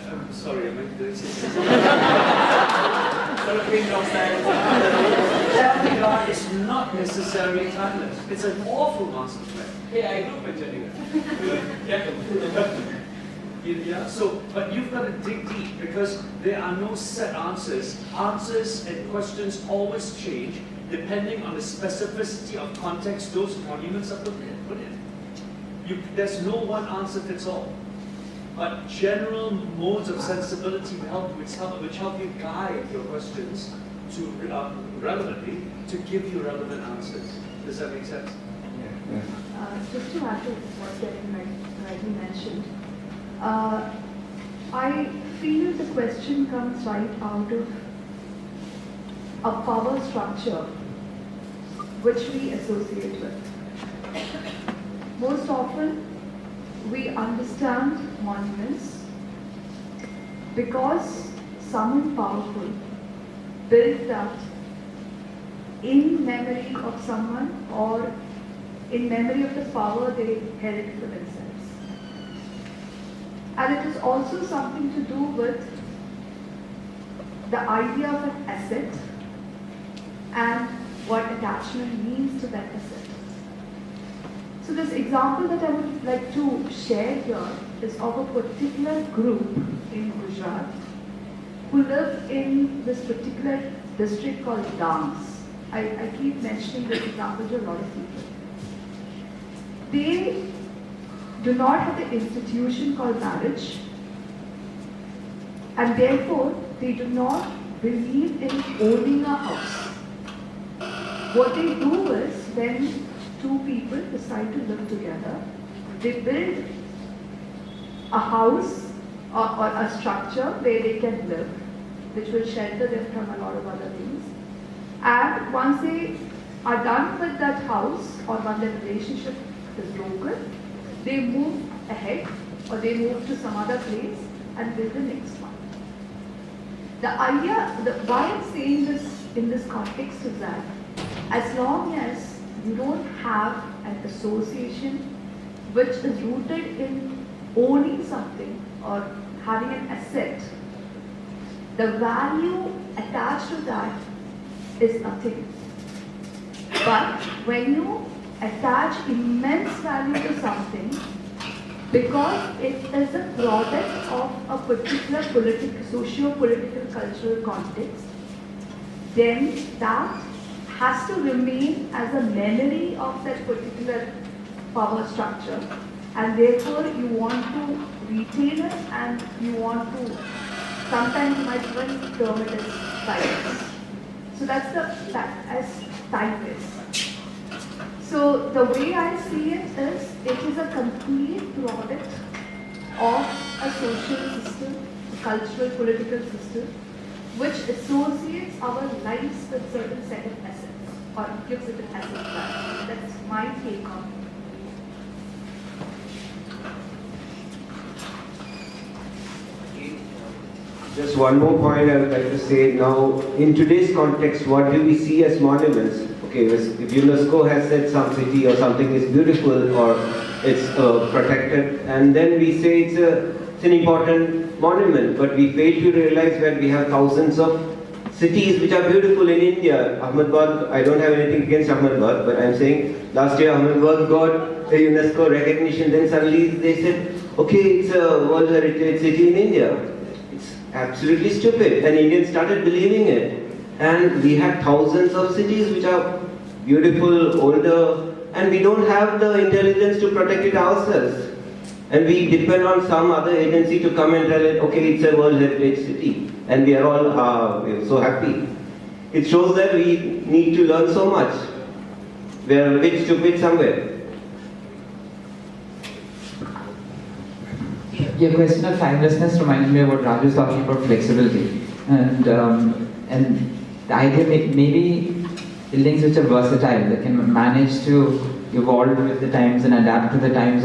[SPEAKER 17] I'm sorry, I meant to say something. Chandigarh is not necessarily timeless. It's an awful master plan. Hey, I grew up in Chandigarh. Yeah, so, but you've got to dig deep, because there are no set answers. Answers and questions always change depending on the specificity of context those monuments are put in. There's no one answer fits all. But general modes of sensibility which help you guide your questions to relevantly to give you relevant answers. Does that make sense?
[SPEAKER 10] Just to add to what Kevin rightly mentioned, I feel the question comes right out of a power structure which we associate with. Most often, we understand monuments because someone powerful built that in memory of someone, or in memory of the power they held for themselves. And it is also something to do with the idea of an asset and what attachment means to that asset. So this example that I would like to share here is of a particular group in Gujarat who live in this particular district called Idam. I keep mentioning this example to a lot of people. They do not have the institution called marriage, and therefore they do not believe in owning a house. What they do is, when two people decide to live together, they build a house or a structure where they can live, which will shelter them from a lot of other things. And once they are done with that house, or when their relationship is broken, they move ahead or they move to some other place and build the next one. The idea, why I'm saying this in this context is that as long as you don't have an association which is rooted in owning something or having an asset, the value attached to that is nothing. But when you attach immense value to something, because it is a product of a particular socio-political, cultural context, then that has to remain as a memory of that particular power structure, and therefore you want to retain it, and you want to, sometimes you might even term it as timeless. So that's as timeless. So the way I see it is a complete product of a social system, a cultural, political system, which associates our lives with certain set of assets, or gives it an asset value. That's my take on it.
[SPEAKER 4] Just one more point I would like to say now. In today's context, what do we see as monuments? Okay, if UNESCO has said some city or something is beautiful or it's protected, and then we say it's an important monument, but we fail to realize that we have thousands of cities which are beautiful in India. Ahmedabad, I don't have anything against Ahmedabad, but I'm saying last year Ahmedabad got a UNESCO recognition, then suddenly they said, okay, it's a World Heritage City in India. It's absolutely stupid, and Indians started believing it. And we have thousands of cities which are beautiful, older, and we don't have the intelligence to protect it ourselves. And we depend on some other agency to come and tell it, okay, it's a World Heritage City. And we are all we're so happy. It shows that we need to learn so much. We are a bit stupid somewhere.
[SPEAKER 5] Your question of timelessness reminded me of what Raj was talking about flexibility. And the idea maybe buildings which are versatile, that can manage to evolve with the times and adapt to the times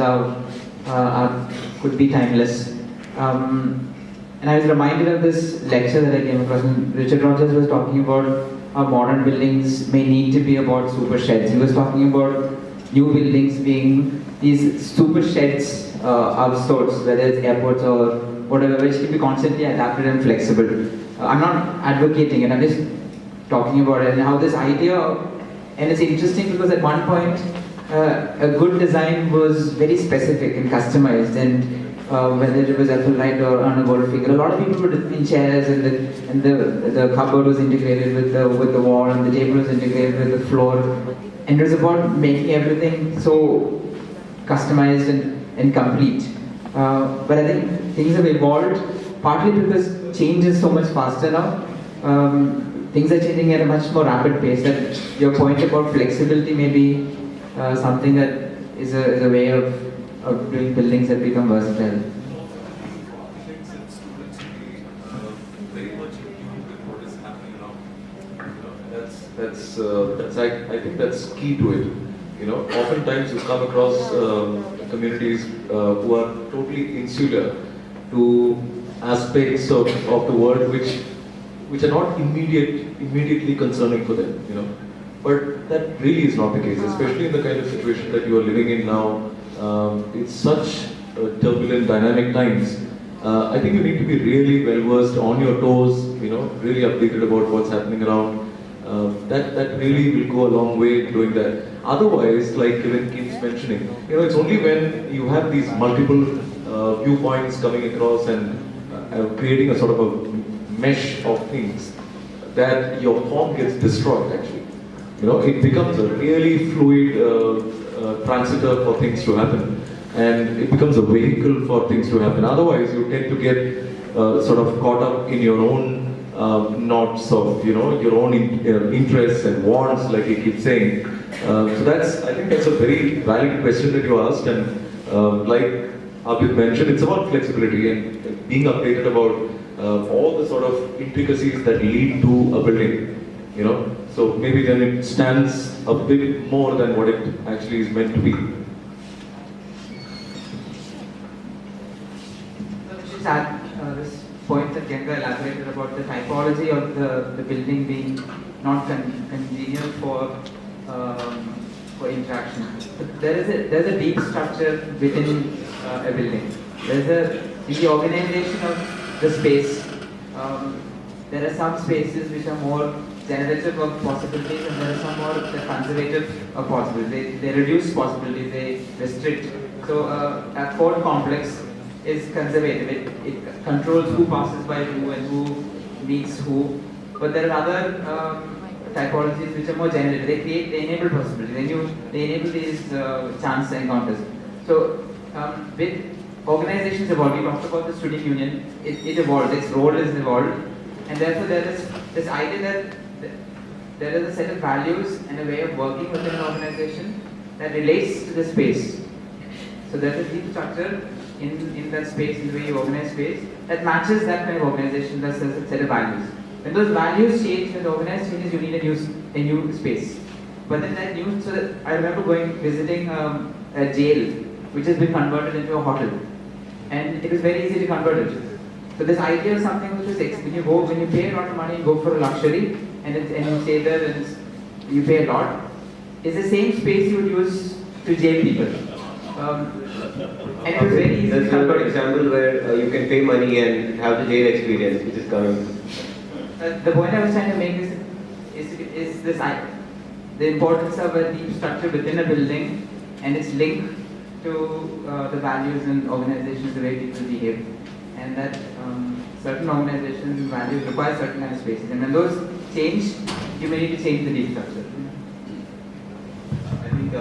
[SPEAKER 5] could be timeless. And I was reminded of this lecture that I came across, and Richard Rogers was talking about how modern buildings may need to be about super sheds. He was talking about new buildings being these super sheds of sorts, whether it's airports or whatever, which can be constantly adapted and flexible. I'm not advocating it, I'm just talking about it, and how this idea, and it's interesting because at one point a good design was very specific and customized, and whether it was Ethel Light or on a gold figure, a lot of people were in chairs, and the cupboard was integrated with the wall, and the table was integrated with the floor, and it was about making everything so customized and complete. But I think things have evolved partly because change is so much faster now. Things are changing at a much more rapid pace. That your point about flexibility may be something that is a way of doing buildings that become versatile.
[SPEAKER 9] Architects and students should be very much in tune with what is happening around. I think that's key to it. Oftentimes you come across communities who are totally insular to aspects of the world which are not immediately concerning for them. But that really is not the case, especially in the kind of situation that you are living in now. It's such turbulent, dynamic times. I think you need to be really well versed, on your toes, really updated about what's happening around. That really will go a long way in doing that. Otherwise, like Kevin keeps mentioning, it's only when you have these multiple viewpoints coming across and creating a sort of a mesh of things that your form gets destroyed actually. It becomes a really fluid transitor for things to happen, and it becomes a vehicle for things to happen. Otherwise, you tend to get sort of caught up in your own knots of, your own interests and wants, like you keep saying. So I think that's a very valid question that you asked, and like Abid mentioned, it's about flexibility and being updated about all the sort of intricacies that lead to a building, So maybe then it stands a bit more than what it actually is meant to be.
[SPEAKER 5] Just add this point that Genga elaborated about the typology of the building being not congenial for interaction. But there's a deep structure within a building. In the organization of the space, there are some spaces which are more generative of possibilities, and there are some more conservative of possibilities. They reduce possibilities, they restrict. So a code complex is conservative. It controls who passes by who and who meets who. But there are other typologies which are more generative. They enable possibilities. They enable these chance encounters. So with organizations evolved, we talked about the student union. It evolved. Its role is evolved, and therefore there is this idea that there is a set of values and a way of working within an organization that relates to the space. So there's a deep structure in that space, in the way you organize space, that matches that kind of organization, that's a set of values. When those values change, when the organized changes, you need a new space. But then I remember visiting a jail, which has been converted into a hotel. And it was very easy to convert it. So this idea of something which is when you pay a lot of money and go for a luxury, and you stay there and you pay a lot, is the same space you would use to jail people. And it was very easy.
[SPEAKER 4] That's a good example where you can pay money and have the jail experience, which is coming.
[SPEAKER 5] The point I was trying to make is this the importance of a deep structure within a building and its link to the values and organizations, the way people behave, and that certain organizations and values require certain kind of spaces, and when those change, you may need to change the deep structure.
[SPEAKER 1] I think,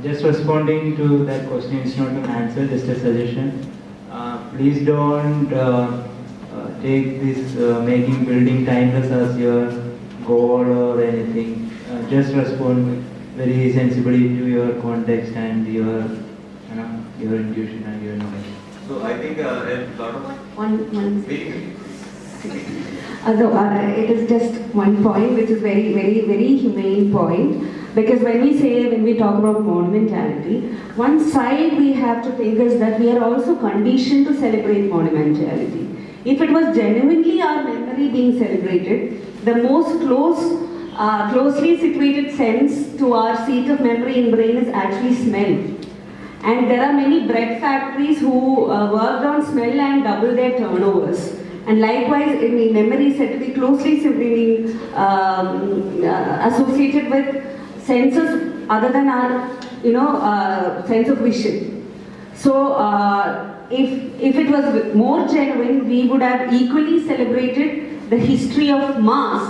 [SPEAKER 15] just responding to that question, it's not an answer, just a suggestion. Please don't take this making building timeless as your goal or anything. Just respond very sensibly to your context and your intuition and your knowledge.
[SPEAKER 1] So I think a lot of
[SPEAKER 11] it is just one point, which is very, very, very humane point. Because when we talk about monumentality, one side we have to think is that we are also conditioned to celebrate monumentality. If it was genuinely our memory being celebrated, the most closely situated sense to our seat of memory in brain is actually smell. And there are many bread factories who worked on smell and doubled their turnovers. And likewise, memory is said to be closely associated with senses other than our, sense of vision. So, if it was more genuine, we would have equally celebrated the history of mass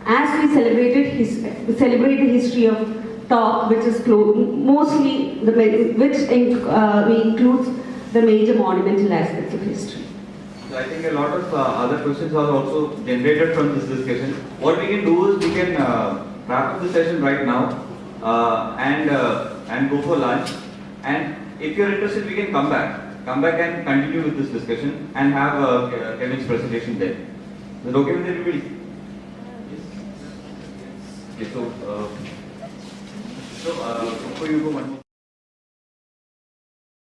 [SPEAKER 11] as we celebrate the history of thought, which is mostly includes the major monumental aspects of history.
[SPEAKER 1] So I think a lot of other questions are also generated from this discussion. What we can do is we can wrap up the session right now and go for lunch. And if you're interested, we can come back and continue with this discussion and have Kevin's presentation there. Is it okay with everybody? Yes. Okay, so before you go, one more.